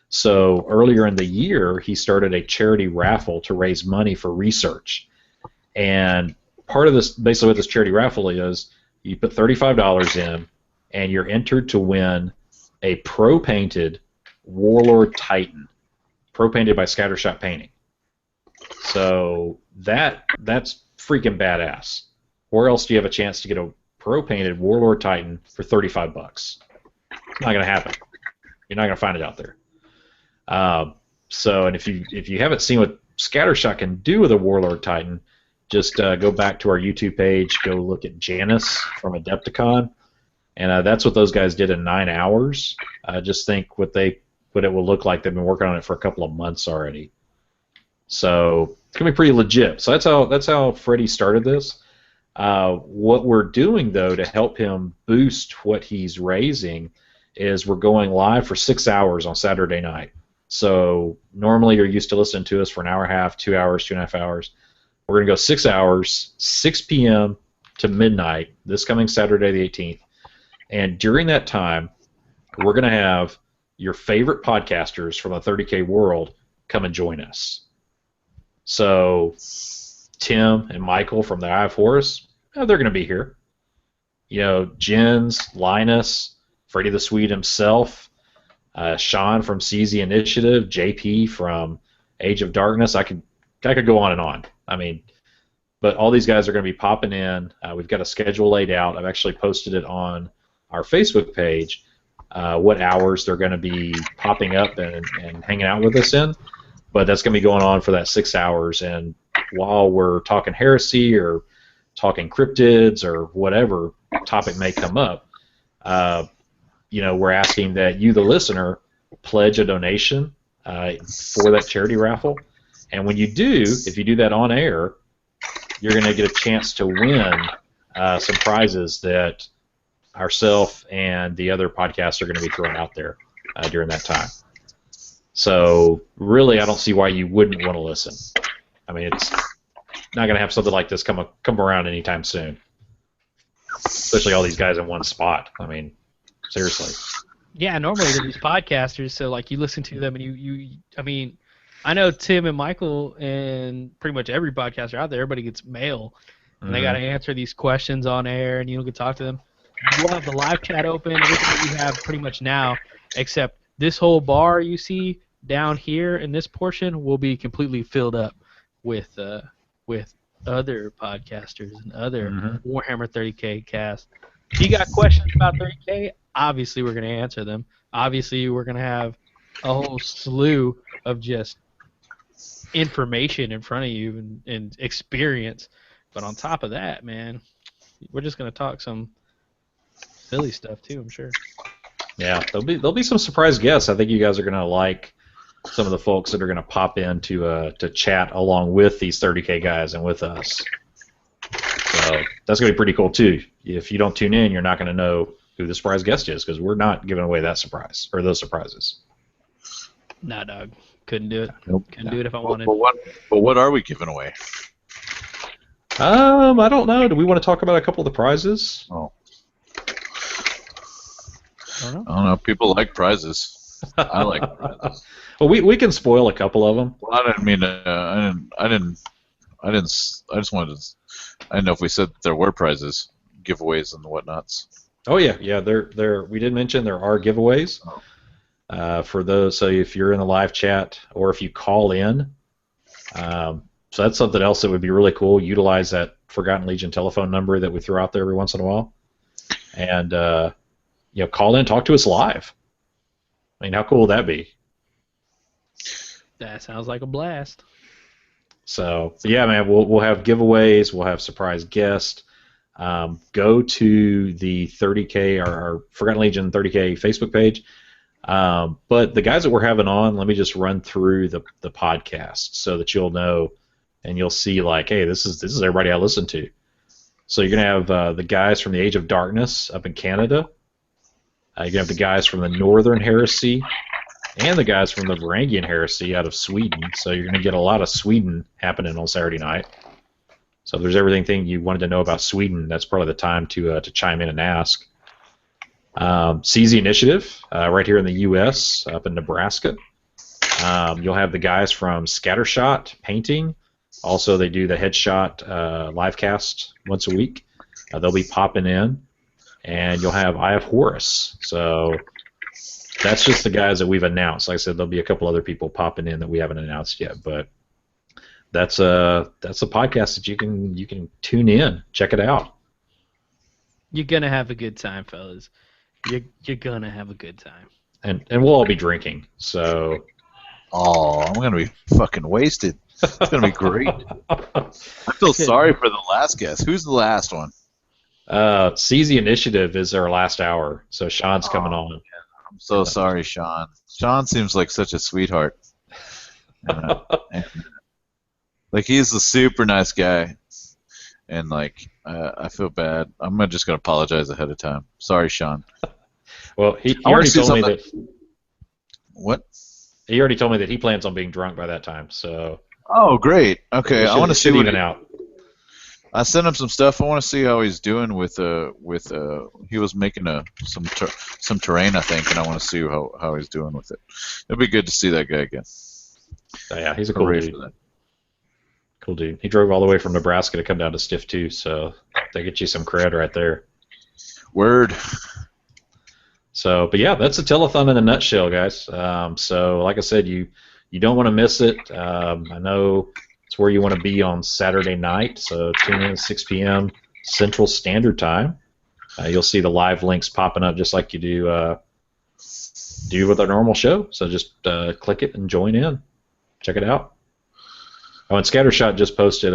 So earlier in the year, he started a charity raffle to raise money for research. And part of this, basically what this charity raffle is, you put $35 in, and you're entered to win a pro-painted Warlord Titan, pro-painted by Scattershot Painting. So that's freaking badass. Where else do you have a chance to get a pro-painted Warlord Titan for $35? It's not going to happen. You're not going to find it out there. And if you haven't seen what Scattershot can do with a Warlord Titan, just go back to our YouTube page, go look at Janice from Adepticon, and that's what those guys did in 9 hours. Just think what it will look like. They've been working on it for a couple of months already. So it's gonna be pretty legit. So that's how Freddie started this. What we're doing though to help him boost what he's raising is we're going live for 6 hours on Saturday night. So normally you're used to listening to us for an hour and a half, 2 hours, 2.5 hours. We're going to go 6 hours, 6 p.m. to midnight, this coming Saturday the 18th. And during that time, we're going to have your favorite podcasters from the 30K world come and join us. So Tim and Michael from the Eye of Horus, they're going to be here. You know, Jens, Linus, Freddie the Swede himself, Sean from CZ Initiative, JP from Age of Darkness. I could go on and on. I mean, but all these guys are going to be popping in. We've got a schedule laid out. I've actually posted it on our Facebook page, what hours they're going to be popping up and hanging out with us in. But that's going to be going on for that 6 hours. And while we're talking heresy or talking cryptids or whatever topic may come up, we're asking that you, the listener, pledge a donation for that charity raffle. And when you do, if you do that on air, you're going to get a chance to win some prizes that ourselves and the other podcasts are going to be throwing out there during that time. So really, I don't see why you wouldn't want to listen. I mean, it's not going to have something like this come around anytime soon, especially all these guys in one spot. I mean, seriously. Yeah, normally they're these podcasters, so like you listen to them and you I mean, I know Tim and Michael and pretty much every podcaster out there, everybody gets mail, and they got to answer these questions on air, and you don't get to talk to them. We'll have the live chat open, everything that you have pretty much now, except this whole bar you see down here in this portion will be completely filled up with other podcasters and other Warhammer 30K casts. If you got questions about 30K, obviously we're going to answer them. Obviously we're going to have a whole slew of just information in front of you and experience. But on top of that, man, we're just going to talk some silly stuff too, I'm sure. Yeah, there'll be some surprise guests. I think you guys are going to like some of the folks that are going to pop in to chat along with these 30K guys and with us. So that's going to be pretty cool too. If you don't tune in, you're not going to know who the surprise guest is because we're not giving away that surprise or those surprises. Nah, dog. Couldn't do it. Nope. Couldn't do it if I wanted. But what are we giving away? I don't know. Do we want to talk about a couple of the prizes? Oh. I don't know. I don't know. People like prizes. I like prizes. Well, we can spoil a couple of them. Well, I didn't mean to. I just wanted to. I didn't know if we said there were prizes, giveaways, and whatnots. Oh yeah. There. We did mention there are giveaways for those. So if you're in the live chat or if you call in, so that's something else that would be really cool. Utilize that Forgotten Legion telephone number that we throw out there every once in a while, and call in, talk to us live. I mean, how cool would that be? That sounds like a blast. So yeah, man, we'll have giveaways. We'll have surprise guests. Go to the 30K, our Forgotten Legion 30K Facebook page. But the guys that we're having on, let me just run through the podcast so that you'll know, and you'll see like, hey, this is everybody I listen to. So you're gonna have the guys from the Age of Darkness up in Canada. You're gonna have the guys from the Northern Heresy and the guys from the Varangian Heresy out of Sweden. So you're gonna get a lot of Sweden happening on Saturday night. So if there's everything you wanted to know about Sweden, that's probably the time to chime in and ask. CZ Initiative, right here in the U.S., up in Nebraska. You'll have the guys from Scattershot Painting Also, they do the Headshot live cast once a week. They'll be popping in, and you'll have I have Horace. So that's just the guys that we've announced. Like I said, there'll be a couple other people popping in that we haven't announced yet, but that's a podcast that you can tune in, check it out. You're gonna have a good time, fellas. You're gonna have a good time. And we'll all be drinking, so. Oh, I'm gonna be fucking wasted. It's gonna be great. I feel sorry for the last guest. Who's the last one? CZ Initiative is our last hour, so Sean's coming on. I'm so sorry, Sean. Sean seems like such a sweetheart. And, like, he's a super nice guy, and like I feel bad. I'm just gonna apologize ahead of time. Sorry, Sean. Well, he already told me that. What? He already told me that he plans on being drunk by that time. So. Oh, great. Okay, I want to see what even out. I sent him some stuff. I want to see how he's doing with he was making some terrain, I think, and I want to see how he's doing with it. It'll be good to see that guy again. Yeah, he's a cool dude. Cool dude. He drove all the way from Nebraska to come down to Stiff 2, so they get you some cred right there. Word. So, but yeah, that's a telethon in a nutshell, guys. So, like I said, you don't want to miss it. I know it's where you want to be on Saturday night, so tune in at 6 p.m. Central Standard Time. You'll see the live links popping up just like you do with our normal show. So just click it and join in. Check it out. Oh, and Scattershot just posted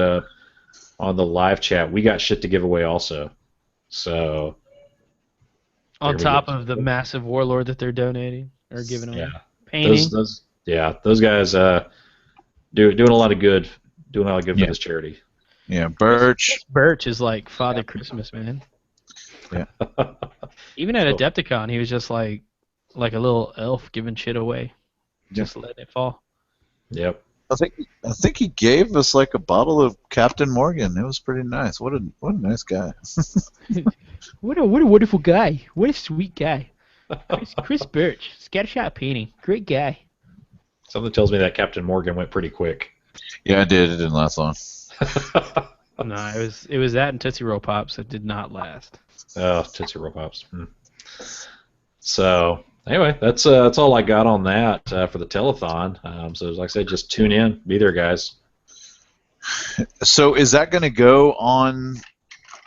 on the live chat. We got shit to give away also. So. On top of the massive Warlord that they're donating or giving away. Yeah. Painting. Those guys doing a lot of good. Doing a lot of good for this charity. Yeah, Birch. Birch is like Father Christmas, man. Yeah. Even at Adepticon, he was just like a little elf giving shit away, just letting it fall. Yep. I think he gave us like a bottle of Captain Morgan. It was pretty nice. What a nice guy. What a wonderful guy. What a sweet guy. Chris Birch, Scattershot painting, great guy. Something tells me that Captain Morgan went pretty quick. Yeah, I did. It didn't last long. No, it was that and Tootsie Roll Pops that did not last. Oh, Tootsie Roll Pops. So anyway, that's all I got on that for the telethon. So like I said, just tune in, be there, guys. So is that going to go on?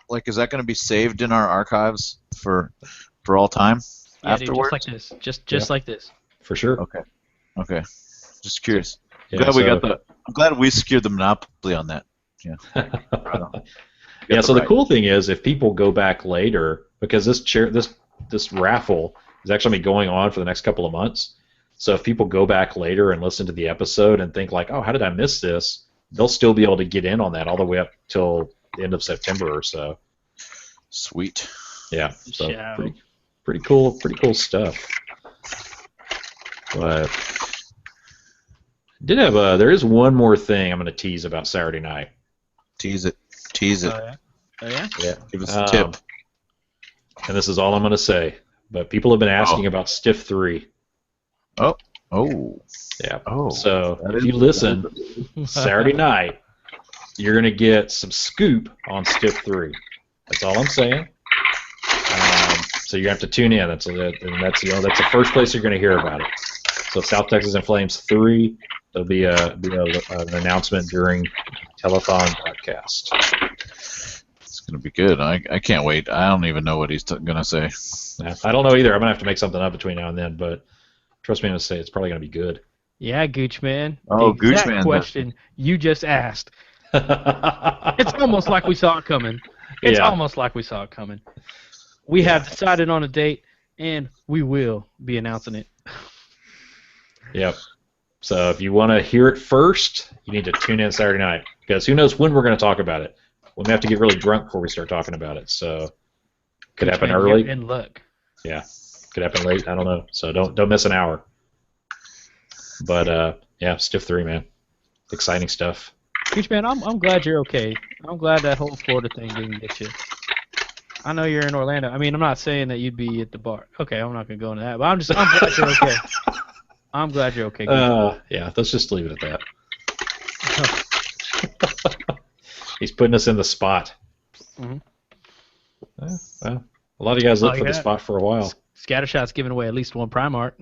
Like, is that going to be saved in our archives for all time afterwards? Dude, just like this. Just like this. For sure. Okay. Just curious. Yeah, I'm glad we secured the monopoly on that. Yeah. Yeah. So the cool thing is, if people go back later, because this raffle is actually going on for the next couple of months. So if people go back later and listen to the episode and think like, oh, how did I miss this? They'll still be able to get in on that all the way up till the end of September or so. Sweet. Yeah. So pretty cool stuff. But there is one more thing I'm going to tease about Saturday night. Tease it. Oh yeah? Yeah. Give us a tip. And this is all I'm going to say. But people have been asking about Stiff 3. Oh. Yeah. Oh. So if you listen Saturday night, you're going to get some scoop on Stiff 3. That's all I'm saying. So you have to tune in. That's the first place you're going to hear about it. So South Texas in Flames 3, there'll be an announcement during telethon broadcast. It's going to be good. I can't wait. I don't even know what he's going to say. Yeah, I don't know either. I'm going to have to make something up between now and then, but trust me when I say it's probably going to be good. Yeah, Gooch Man. Oh, the Gooch exact Man. Question you just asked. It's almost like we saw it coming. Almost like we saw it coming. We have decided on a date, and we will be announcing it. Yep. So if you want to hear it first, you need to tune in Saturday night, because who knows when we're going to talk about it. We may have to get really drunk before we start talking about it. So could happen early. And look. Yeah. Could happen late. I don't know. So don't miss an hour. But yeah, Stiff 3, man. Exciting stuff. Gooch Man, I'm glad you're okay. I'm glad that whole Florida thing didn't get you. I know you're in Orlando. I mean, I'm not saying that you'd be at the bar. Okay, I'm not gonna go into that. But I'm glad you're okay. I'm glad you're okay. Yeah, let's just leave it at that. He's putting us in the spot. Mhm. Well, a lot of you guys looked for the yeah. spot for a while. Scattershot's giving away at least one Primark.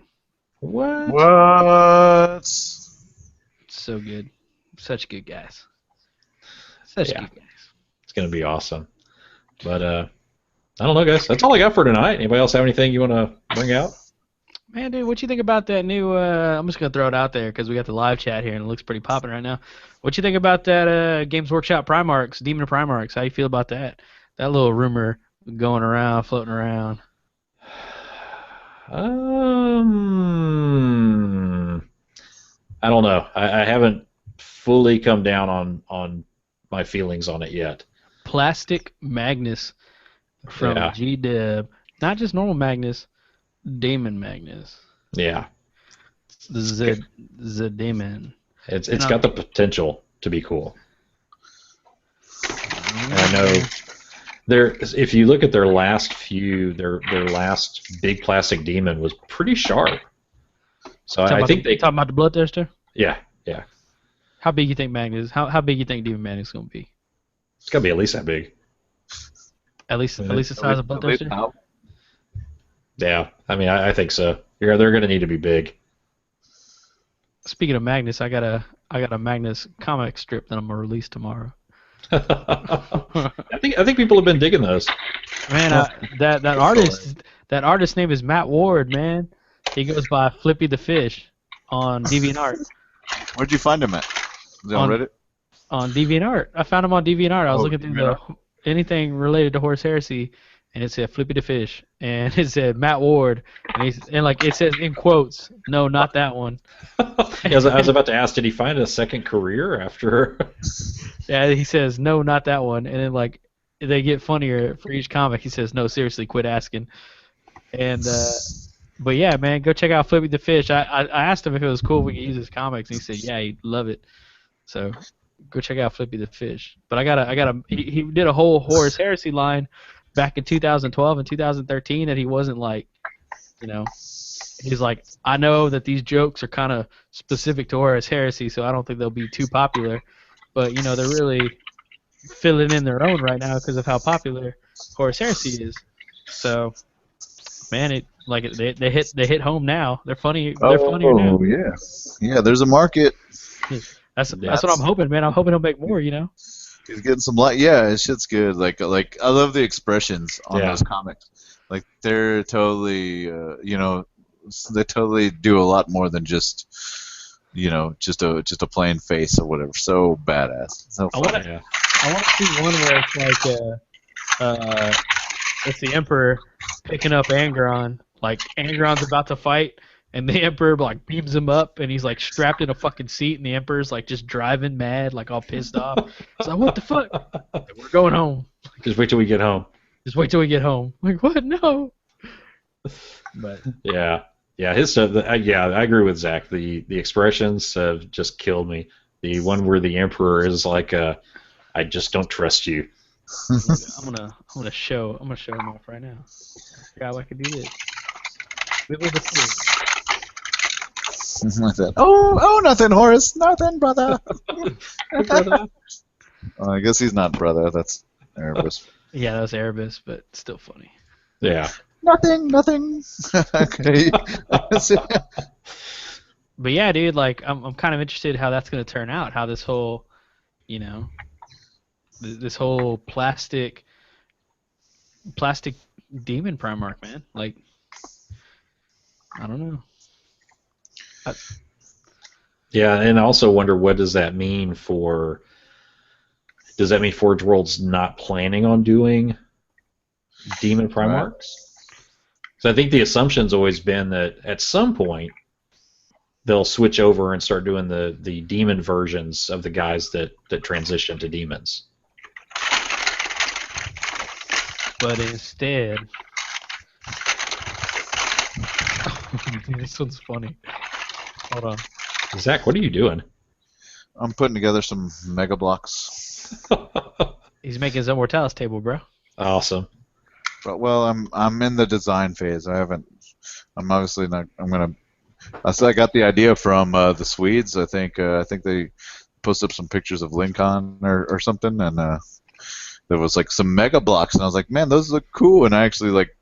What? What? So good. Such good guys. Such Yeah. good guys. It's going to be awesome. But I don't know, guys. That's all I got for tonight. Anybody else have anything you want to bring out? Man, dude, what you think about that new? I'm just gonna throw it out there because we got the live chat here and it looks pretty popping right now. What you think about that Games Workshop Primarchs, Demon Primarchs? How you feel about that? That little rumor going around, floating around. I don't know. I haven't fully come down on my feelings on it yet. Plastic Magnus from Yeah. G-Deb. Not just normal Magnus, Demon Magnus. Yeah. The Demon. It's got the potential to be cool. And I know if you look at their last few, their last big plastic demon was pretty sharp. So I think they talking about the Bloodthirster. Yeah. How big you think Magnus? How big you think Demon Magnus is gonna be? It's gotta be at least that big. At least the size of Bloodthirster. Yeah, I mean I think so. Yeah, they're gonna need to be big. Speaking of Magnus, I got a Magnus comic strip that I'm gonna release tomorrow. I think people have been digging those. Man, that artist's name is Matt Ward. Man, he goes by Flippy the Fish on DeviantArt. Where'd you find him at? Is it on Reddit? On DeviantArt. I found him on DeviantArt. I was looking through anything related to Horse Heresy, and it said Flippy the Fish, and it said Matt Ward, and like it says in quotes, no, not that one. I was about to ask, did he find a second career after? Yeah, he says no, not that one, and then like they get funnier for each comic. He says no, seriously, quit asking. And but yeah, man, go check out Flippy the Fish. I asked him if it was cool if we could use his comics, and he said yeah, he'd love it. So go check out Flippy the Fish. But he did a whole Horus Heresy line back in 2012 and 2013 that he wasn't like, he's like, I know that these jokes are kind of specific to Horus Heresy, so I don't think they'll be too popular. But they're really filling in their own right now because of how popular Horus Heresy is. So, man, they hit home now. They're funny. They're funnier now. Oh yeah. There's a market. That's what I'm hoping, man. I'm hoping he'll make more. He's getting some light. Yeah, his shit's good. Like I love the expressions on those comics. Like they're totally, they totally do a lot more than just, just a plain face or whatever. So badass. So funny. I want to see one where it's like, it's the Emperor picking up Angron. Like Angron's about to fight, and the Emperor like beams him up, and he's like strapped in a fucking seat, and the Emperor's like just driving mad, like all pissed off. It's like, what the fuck? We're going home. Just wait till we get home. Just wait till we get home. Like what? No. But yeah, his stuff. I agree with Zach. The expressions have just killed me. The one where the Emperor is like, I just don't trust you. I'm gonna show him off right now. I forgot I could do this. Oh, nothing, Horace. Nothing, brother. I guess he's not brother. That's Erebus. Yeah, that was Erebus, but still funny. Yeah. Nothing. Okay. But yeah, dude, like I'm kind of interested how that's gonna turn out. How this whole, this whole plastic demon Primarch, man. Like, I don't know. Yeah, and I also wonder what does that mean for. Does that mean Forge World's not planning on doing demon Primarchs? So I think the assumption's always been that at some point they'll switch over and start doing the demon versions of the guys that transition to demons. But instead, this one's funny. Hold on. Zach, what are you doing? I'm putting together some mega blocks. He's making his Immortalis table, bro. Awesome. But I'm in the design phase. I'm obviously not. I got the idea from the Swedes. I think they post up some pictures of Lincoln or something, and there was like some Mega Blocks, and I was like, man, those look cool. And I actually like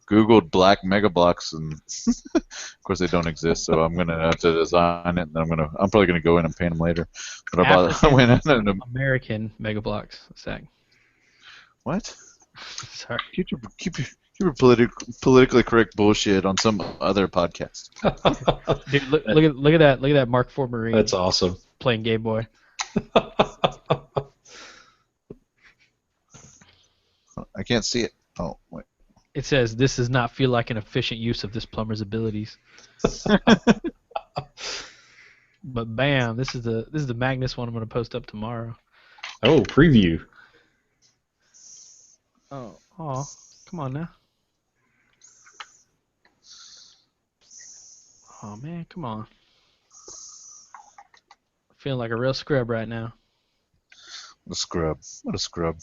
Googled black Mega Blocks, and of course they don't exist. So I'm gonna have to design it, and I'm probably gonna go in and paint them later. But I went in and American Mega Blocks, Zach. what? Sorry. Keep your politically correct bullshit on some other podcast. Dude, look at that Mark IV Marine. That's awesome. Playing Game Boy. I can't see it. Oh, wait. It says, "This does not feel like an efficient use of this plumber's abilities." But bam, this is the Magnus one I'm going to post up tomorrow. Oh, preview. Oh, come on now. Oh man, come on. Feeling like a real scrub right now. What a scrub. What a scrub.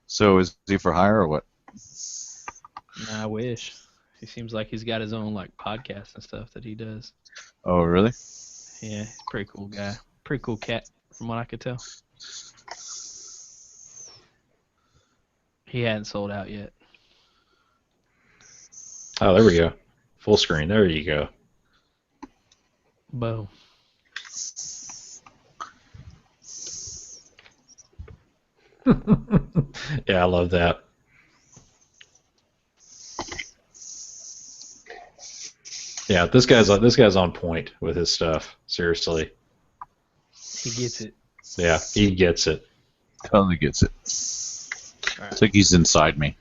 So is he for hire or what? Nah, I wish. He seems like he's got his own like podcast and stuff that he does. Oh, really? Yeah, he's a pretty cool guy. Pretty cool cat, from what I could tell. He hadn't sold out yet. Oh, there we go. Full screen. There you go. Boom. Yeah, I love that. Yeah, this guy's on point with his stuff. Seriously. He gets it. Yeah, he gets it. Totally gets it. All right. It's like he's inside me.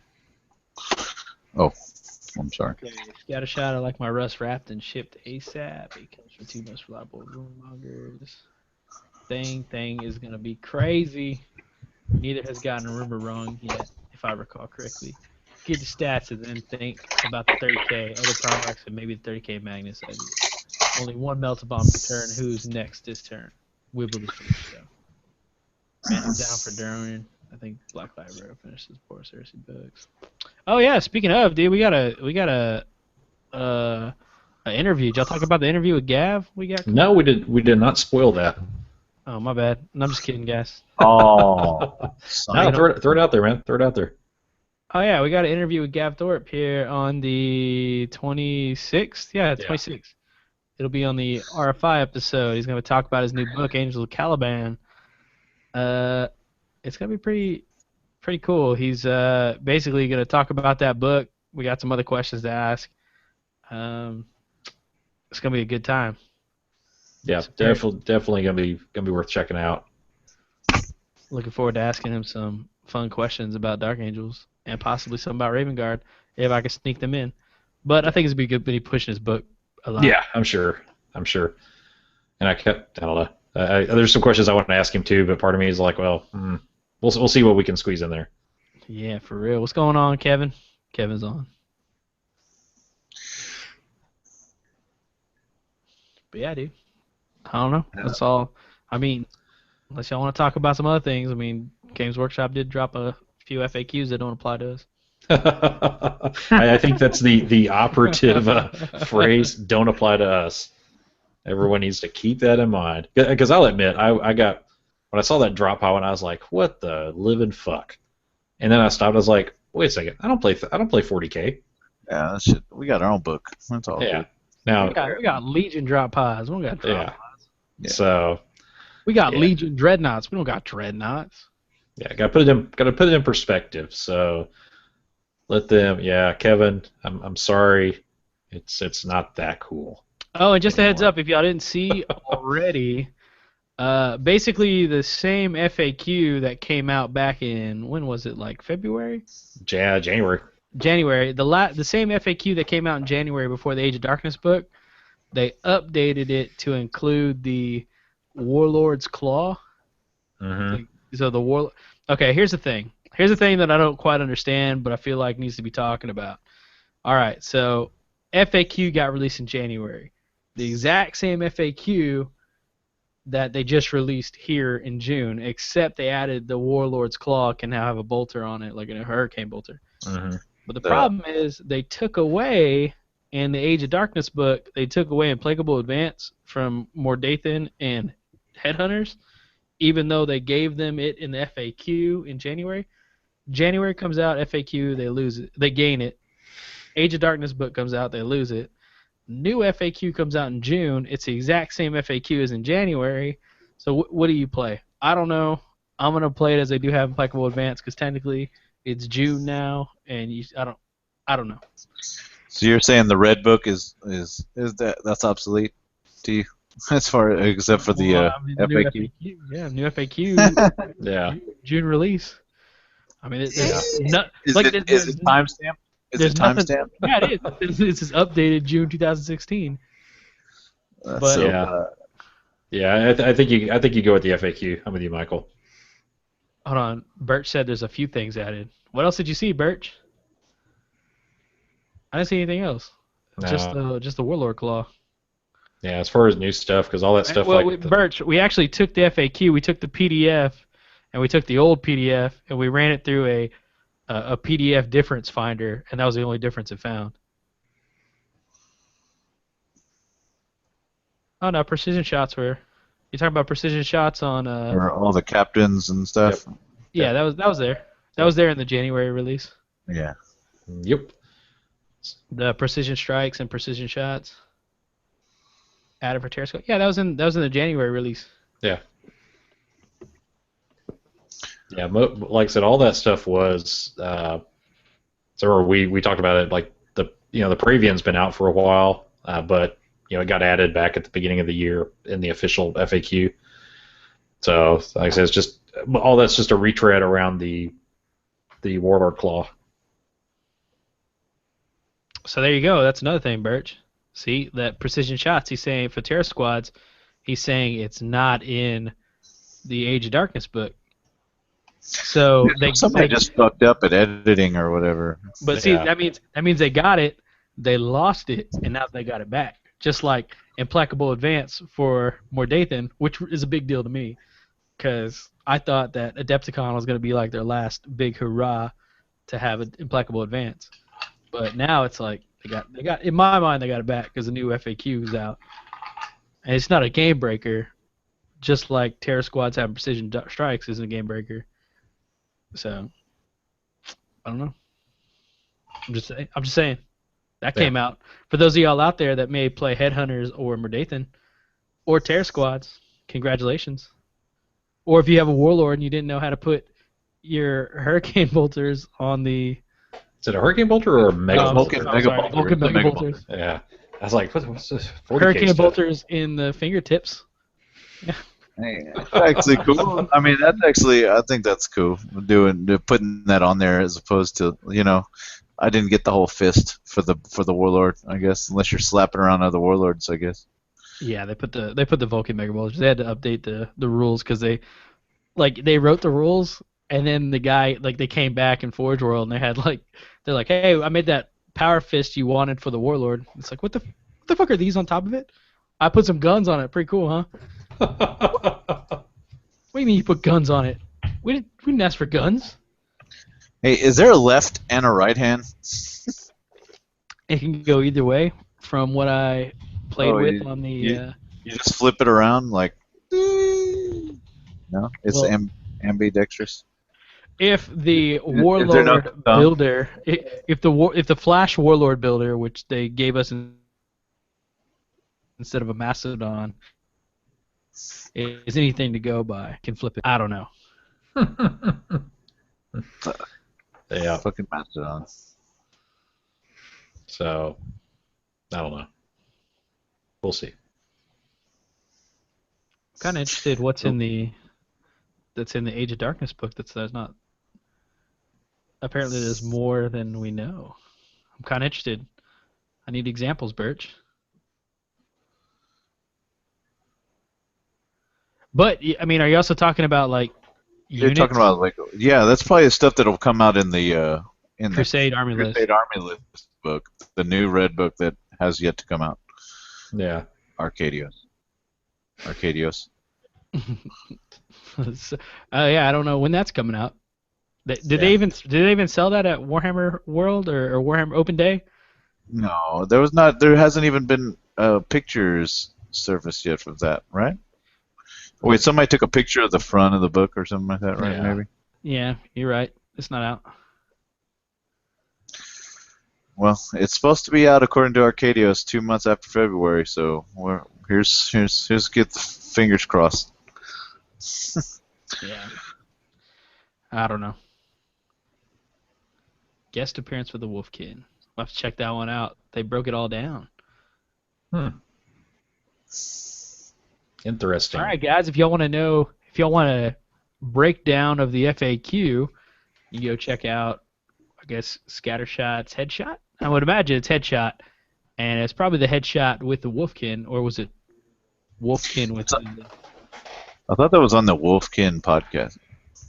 Oh, I'm sorry. Okay, got a shot. I like my rust wrapped and shipped ASAP. It comes from 2 most reliable room loggers. Thing is gonna be crazy. Neither has gotten a rumor wrong yet, if I recall correctly. Get the stats and then think about the 30K, other products, and maybe the 30K Magnus idea. Only one melted bomb per turn. Who's next this turn? Wibble is finished, though. Man, I'm down for Durham. I think Black Library finishes Boris Heresy books. Oh yeah, speaking of, dude, we got a interview. Did y'all talk about the interview with Gav? No, we did not spoil that. Oh, my bad. No, I'm just kidding, guys. Oh. No, throw it out there, man. Throw it out there. Oh yeah, we got an interview with Gav Thorpe here on the 26th. Yeah, 26th. It'll be on the RFI episode. He's gonna talk about his new book, Angels of Caliban. It's gonna be pretty cool. He's basically gonna talk about that book. We got some other questions to ask. It's gonna be a good time. Yeah, definitely gonna be worth checking out. Looking forward to asking him some fun questions about Dark Angels and possibly some about Raven Guard if I can sneak them in. But I think it's gonna be good. But he's pushing his book a lot. Yeah, I'm sure. And I don't know. There's some questions I want to ask him too, but part of me is like, well, we'll see what we can squeeze in there. Yeah, for real. What's going on, Kevin? Kevin's on. But yeah, dude. I don't know. That's all. I mean, unless y'all want to talk about some other things. I mean, Games Workshop did drop a few FAQs that don't apply to us. I think that's the operative phrase. Don't apply to us. Everyone needs to keep that in mind. Because I'll admit, I got when I saw that drop pile, and I was like, "What the living fuck?" And then I stopped. I was like, "Wait a second. I don't play 40K." Yeah, that shit. We got our own book. That's all. Yeah. Good. Now we got Legion drop pies. We don't got drop pies. Yeah. So we got Legion dreadnoughts. We don't got dreadnoughts. Yeah, got to put it in perspective. So let them. Yeah, Kevin, I'm sorry. It's not that cool. Oh, and just a heads up, if y'all didn't see already, basically the same FAQ that came out back in, when was it, like February? Yeah, January. January. The same FAQ that came out in January before the Age of Darkness book, they updated it to include the Warlord's Claw. Mm-hmm. So the war. Okay, here's the thing. Here's the thing that I don't quite understand, but I feel like needs to be talking about. All right, so FAQ got released in January. The exact same FAQ that they just released here in June, except they added the Warlord's Claw can now have a bolter on it, like a hurricane bolter. Mm-hmm. But the problem is they took away in the Age of Darkness book, they took away Implacable Advance from Mordathan and Headhunters, even though they gave them it in the FAQ in January. January comes out, FAQ, they lose it. They gain it. Age of Darkness book comes out, they lose it. New FAQ comes out in June. It's the exact same FAQ as in January. So what do you play? I don't know. I'm gonna play it as they do have Implacable Advance because technically it's June now, and I don't know. So you're saying the red book is that's obsolete to you, as far except for the New FAQ? Yeah, new FAQ. Yeah. June release. I mean, Is it timestamped? Is it timestamped? Yeah, it is. This is updated June 2016. That's But- so Yeah. bad. Yeah, I think you go with the FAQ. I'm with you, Michael. Hold on. Birch said there's a few things added. What else did you see, Birch? I didn't see anything else. No. Just the Warlord Claw. Yeah, as far as new stuff, because all that stuff Birch, we actually took the FAQ, we took the PDF, and we took the old PDF, and we ran it through a PDF difference finder, and that was the only difference it found. Oh no, precision shots were. You talking about precision shots on? Or all the captains and stuff. Yep. Yeah, that was there. That was there in the January release. Yeah. Yep. The precision strikes and precision shots. Added for Terrascope. Yeah, that was in the January release. Yeah. Yeah, like I said, all that stuff was. So we talked about it, like the Praevian's been out for a while, but it got added back at the beginning of the year in the official FAQ. So like I said, it's just all that's just a retread around the Warlord Claw. So there you go. That's another thing, Birch. See, that precision shots, he's saying for Terror Squads, he's saying it's not in the Age of Darkness book. So somebody just fucked up at editing or whatever. But see, that means they got it, they lost it, and now they got it back. Just like Implacable Advance for Mordathan, which is a big deal to me, because I thought that Adepticon was going to be like their last big hurrah to have an Implacable Advance. But now it's like they got in my mind they got it back because the new FAQ is out, and it's not a game breaker, just like Terror Squads having precision strikes isn't a game breaker. So I don't know. I'm just saying that came out for those of y'all out there that may play Headhunters or Mordathan or Terror Squads. Congratulations. Or if you have a Warlord and you didn't know how to put your Hurricane Bolters on the. Is it a Hurricane Bolter or a Mega Bolter? Vulcan Mega Bolters. Yeah. I was like, what's this? Hurricane Bolters in the fingertips. Yeah. Hey, that's actually cool. I mean, I think that's cool. Putting that on there as opposed to, I didn't get the whole fist for the Warlord, I guess, unless you're slapping around other Warlords, I guess. Yeah, they put the Vulcan Mega Bolters. They had to update the rules because they wrote the rules and then the guy they came back in Forge World and they're like, hey, I made that power fist you wanted for the Warlord. It's like, what the fuck are these on top of it? I put some guns on it. Pretty cool, huh? What do you mean you put guns on it? We didn't ask for guns. Hey, is there a left and a right hand? It can go either way. From what I played with on the. You just flip it around like. No, it's ambidextrous. If the Warlord builder, if the Flash Warlord builder, which they gave us instead of a Mastodon, is anything to go by, can flip it. I don't know. Yeah. Fucking Mastodon. So, I don't know. We'll see. I'm kind of interested what's in the Age of Darkness book that's not. Apparently, there's more than we know. I'm kind of interested. I need examples, Birch. But I mean, are you also talking about You're talking about that's probably stuff that'll come out in the Crusade Army List. Crusade Army List book, the new red book that has yet to come out. Yeah. Arcadios. So, yeah, I don't know when that's coming out. Did they even sell that at Warhammer World or Warhammer Open Day? No, there was not. There hasn't even been pictures surfaced yet of that, right? Wait, somebody took a picture of the front of the book or something like that, right? Yeah. Maybe. Yeah, you're right. It's not out. Well, it's supposed to be out according to Arcadios 2 months after February, so here's get the fingers crossed. Yeah. I don't know. Guest appearance for the Wolfkin. We'll have to check that one out. They broke it all down. Interesting. All right, guys. If y'all want a breakdown of the FAQ, you go check out, I guess, Scattershot's headshot. I would imagine it's headshot, and it's probably the headshot with the Wolfkin, or was it Wolfkin with the... I thought that was on the Wolfkin podcast.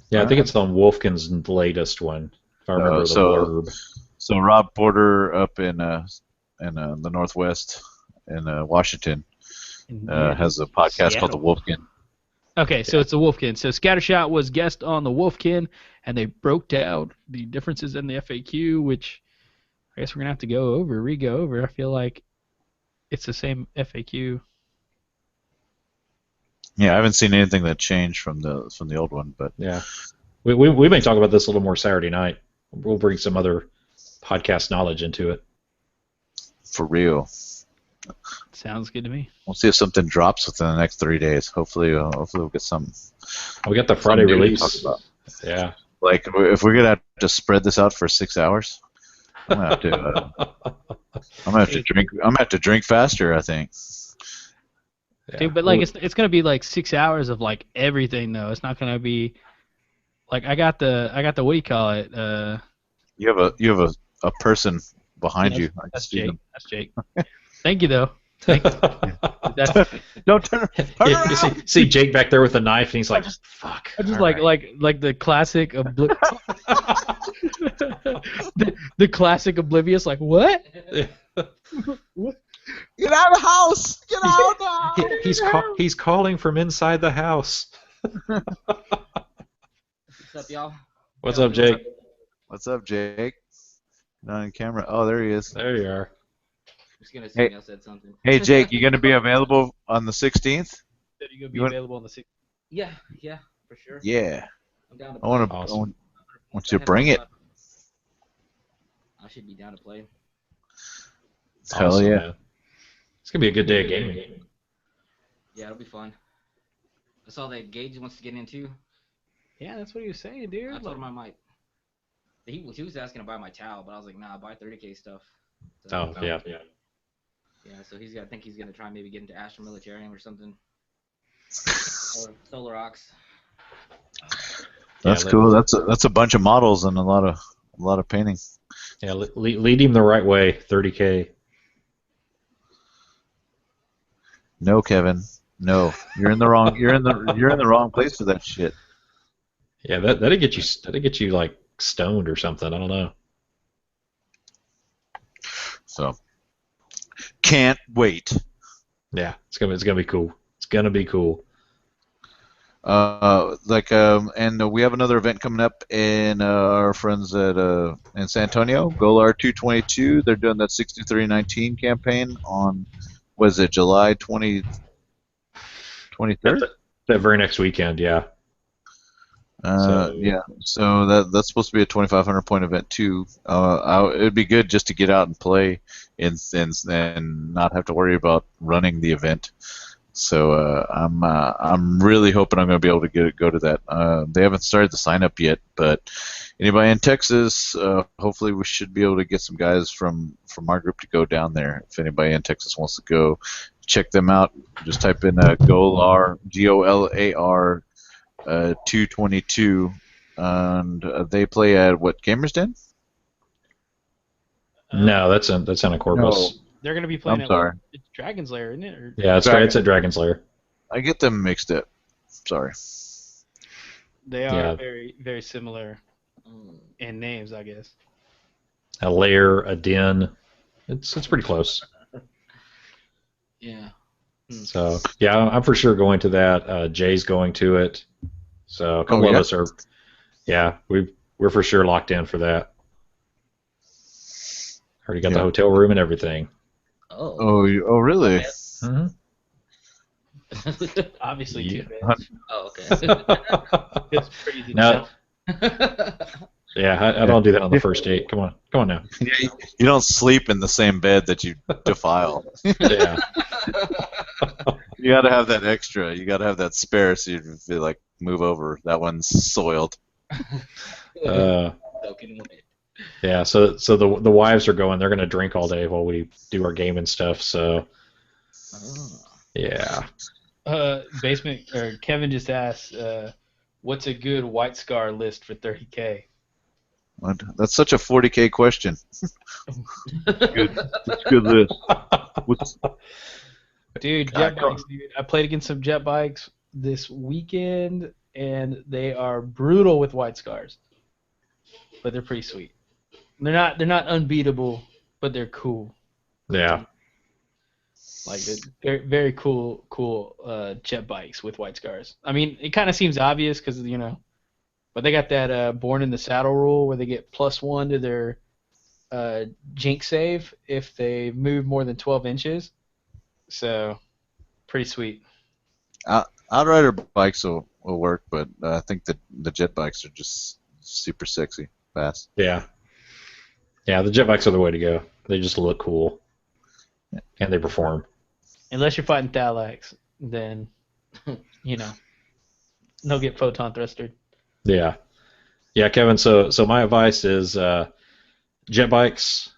Yeah, I think it's on Wolfkin's latest one, if I remember the blurb. So Rob Porter up in the Northwest in Washington has a podcast called The Wolfkin. Okay, so it's the Wolfkin. So Scattershot was guest on the Wolfkin, and they broke down the differences in the FAQ, which I guess we're gonna have to re-go over. I feel like it's the same FAQ. Yeah, I haven't seen anything that changed from the old one, but yeah, we may talk about this a little more Saturday night. We'll bring some other podcast knowledge into it. For real. Sounds good to me. We'll see if something drops within the next 3 days. Hopefully we'll get something. We got the Friday release. Yeah. Like if we're gonna have to spread this out for 6 hours, I'm gonna have to. I'm gonna have to drink faster, I think. Yeah. Dude, but like it's gonna be like 6 hours of like everything though. It's not gonna be like I got the what do you call it? You have a person behind you. That's Jake. That's Jake. Thank you though. Thank you. Don't turn you see Jake back there with a knife, and he's like, "Fuck." I just like the classic the classic oblivious. Like what? What? Get out of the house! Get out now! He's calling from inside the house. What's up, y'all? What's up, Jake? What's up, Jake? Not on camera. Oh, there he is. There you are. Just gonna say I said something. Hey, Jake, you gonna be available on the 16th? Said you gonna be available on the 16th. Yeah, for sure. Yeah. I'm down to I play. want you to bring it. I should be down to play. Hell yeah. Man. It's gonna be a good day of gaming. Yeah, it'll be fun. I saw that Gage wants to get in too. Yeah, that's what he was saying, dude. I told him I might. He was asking to buy my towel, but I was like, nah, buy 30K stuff. So, yeah. Yeah, so I think he's gonna try maybe get into Astro Militarium or something. Or Solar Ox. That's cool. That's a bunch of models and a lot of painting. Yeah, lead him the right way. 30K. No, Kevin. No, you're in the wrong. You're in the wrong place for that shit. Yeah, that'd get you like stoned or something. I don't know. So, can't wait. Yeah, it's gonna be cool. It's gonna be cool. And we have another event coming up in our friends at in San Antonio, Golar 222. They're doing that 6319 campaign on, was it July 23rd? That very next weekend, yeah. Yeah, so that's supposed to be a 2,500 point event too. It'd be good just to get out and play and not have to worry about running the event. So I'm really hoping I'm going to be able to go to that. They haven't started the sign up yet, but anybody in Texas, hopefully we should be able to get some guys from our group to go down there. If anybody in Texas wants to go, check them out. Just type in Golar, GOLAR 222, and they play at what, Gamers Den? No, that's in Corpus. No. They're gonna be playing. I'm sorry. It's Dragon's Lair, isn't it? Or... Yeah, that's right. It's at Dragon's Lair. I get them mixed up. Sorry. They are very, very similar in names, I guess. A lair, a den. It's pretty close. Yeah. So yeah, I'm for sure going to that. Jay's going to it. So a couple of us are. Yeah, we're for sure locked in for that. Already got the Yeah. hotel room and everything. Oh. Oh, really? Mm-hmm. Obviously, Yeah. 2 beds. Oh, okay. It's crazy. No, yeah, I don't do that on the first date. Come on now. You don't sleep in the same bed that you defile. Yeah, You got to have that extra. You got to have that spare so you feel like move over. That one's soiled. Soaking wet. yeah. So the wives are going. They're gonna drink all day while we do our game and stuff. So Oh. yeah. Basement or Kevin just asked, what's a good White Scar list for 30K? What? That's such a 40K question. Good. That's a good list. What's, Dude, jet bikes, dude. I played against some jet bikes this weekend, and they are brutal with white scars, but they're pretty sweet. They're not unbeatable, but they're cool. Yeah. Like they're very cool jet bikes with white scars. I mean, it kind of seems obvious because but they got that born in the saddle rule where they get +1 to their jink save if they move more than 12 inches. So pretty sweet. outrider bikes will work, but I think that the jet bikes are just super sexy, fast. Yeah. Yeah, the jet bikes are the way to go. They just look cool. And they perform. Unless you're fighting Thalax, then they'll get photon thrustered. Yeah. Yeah, Kevin, so my advice is jet bikes.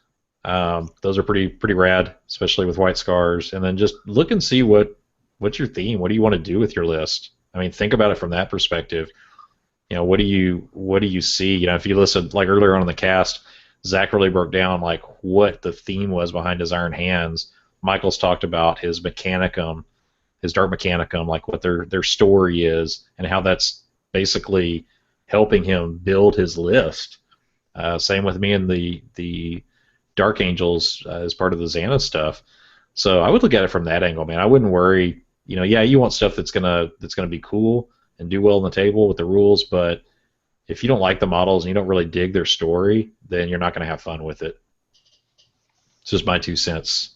Those are pretty rad, especially with white scars. And then just look and see what's your theme. What do you want to do with your list? I mean, think about it from that perspective. What do you see? If you listen like earlier on in the cast, Zach really broke down like what the theme was behind his Iron Hands. Michael's talked about his Mechanicum, his Dark Mechanicum, like what their story is and how that's basically helping him build his list. Same with me and the Dark Angels as part of the Xana stuff. So I would look at it from that angle, man. I wouldn't worry. Yeah, you want stuff that's gonna be cool and do well on the table with the rules, but if you don't like the models and you don't really dig their story, then you're not gonna have fun with it. It's just my 2 cents.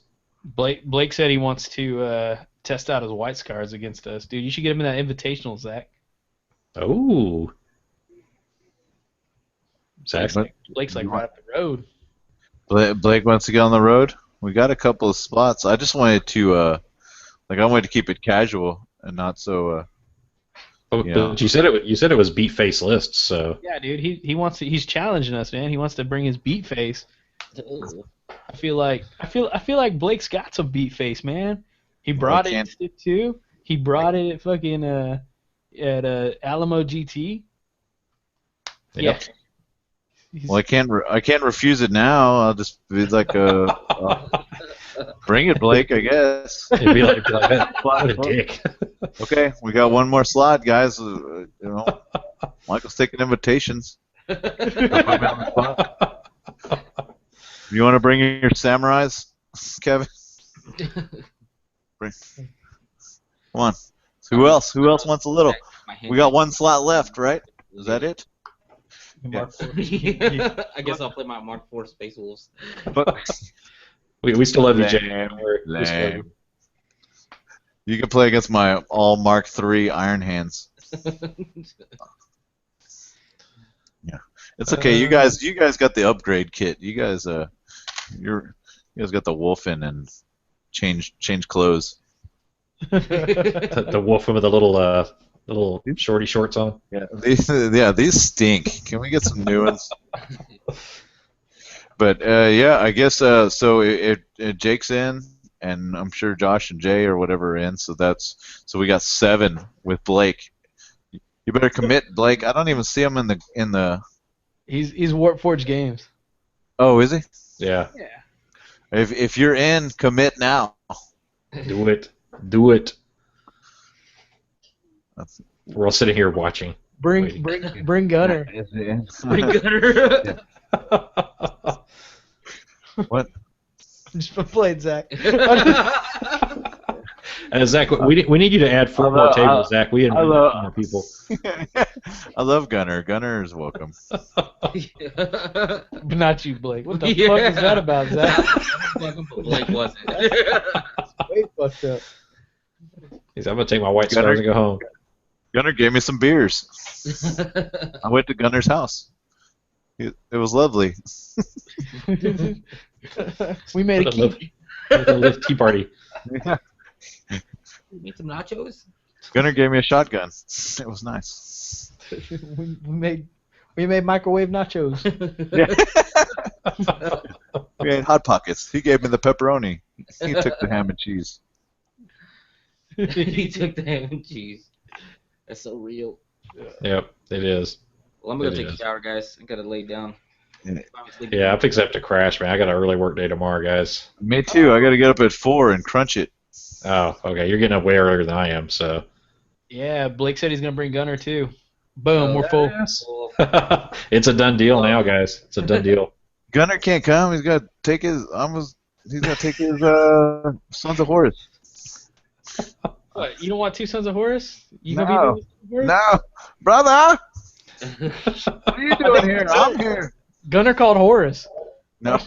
Blake said he wants to test out his white scars against us. Dude, you should get him in that invitational, Zach. Oh. Zach? Blake's like right up the road. Blake wants to get on the road. We got a couple of spots. I just wanted to, I wanted to keep it casual and not so. But you said it was beat face lists, so. Yeah, dude, he's challenging us, man. He wants to bring his beat face. Ooh. I feel like Blake's got some beat face, man. He brought it at Stick 2. He brought it at fucking at Alamo GT. Yep. Yeah. Well, I can't refuse it now. I'll just be like bring it, Blake. I guess. It'd be like what a dick. Okay, we got one more slot, guys. Michael's taking invitations. You want to bring in your samurais, Kevin? Come on. Who else? Who else wants a little? We got one slot left, right? Is that it? Mark Yeah. I guess I'll play my Mark IV Space Wolves. We still love you, Jay. Lame. You can play against my all Mark III Iron Hands. Yeah, it's okay. You guys got the upgrade kit. You guys got the wolf in and change clothes. The wolf with the little shorty shorts on. Yeah, these stink. Can we get some new ones? But yeah, I guess so. Jake's in, and I'm sure Josh and Jay or whatever are in. So we got 7 with Blake. You better commit, Blake. I don't even see him in the. He's Warp Forge Games. Oh, is he? Yeah. Yeah. If you're in, commit now. Do it. We're all sitting here watching. Bring Gunner. Bring Gunner. What? Just played Zach. Zach, we need you to add 4 more tables, Zach. We need more people. I love Gunner. Gunner is welcome. But not you, Blake. What the fuck is that about, Zach? Blake wasn't. Way fucked up. He said, I'm gonna take my white stars and go home. Gunner gave me some beers. I went to Gunner's house. It was lovely. We made a lift tea party. Yeah. Need some nachos? Gunner gave me a shotgun. It was nice. we made microwave nachos. We had Hot Pockets. He gave me the pepperoni. He took the ham and cheese. He took the ham and cheese. That's so real. Yep, it is. Well, I'm gonna take a shower, guys. I gotta lay down. Yeah, I think I have to crash, man. I got an early work day tomorrow, guys. Me too. I got to get up at 4 and crunch it. Oh, okay. You're getting up way earlier than I am, so. Yeah, Blake said he's gonna bring Gunner too. Boom, we're full. It's a done deal now, guys. It's a done deal. Gunner can't come. He's got to take his. He's got to take his Sons of Horus. What? You don't want 2 Sons of Horus? You No. gonna be there? No, brother. What are you doing here? I'm here. Gunner called Horus. No.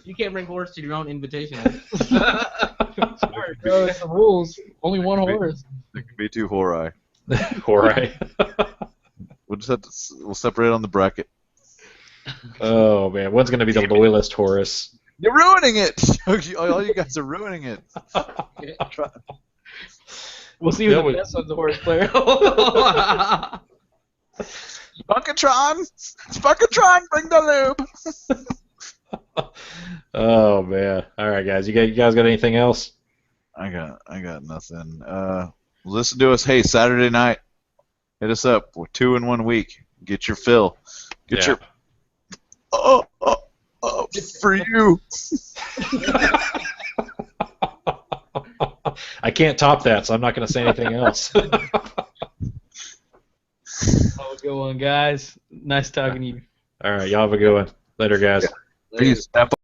You can't bring horse to your own invitation. Sorry, bro. That's the rules. Only one Horus. There can be 2 Horai. Horai. We'll just have to. We'll separate on the bracket. Oh, man. One's going to be the loyalist Horus. You're ruining it. All you guys are ruining it. We'll see who the best Sons of Horus player. Spunkatron, bring the lube. Oh, man. All right, guys. You guys got anything else? I got nothing. Listen to us. Hey, Saturday night. Hit us up. We're 2 in 1 week. Get your fill. Get your. Oh, for you. I can't top that, so I'm not going to say anything else. Oh, good one, guys. Nice talking to you. All right, y'all have a good one. Later, guys. Peace. Have fun.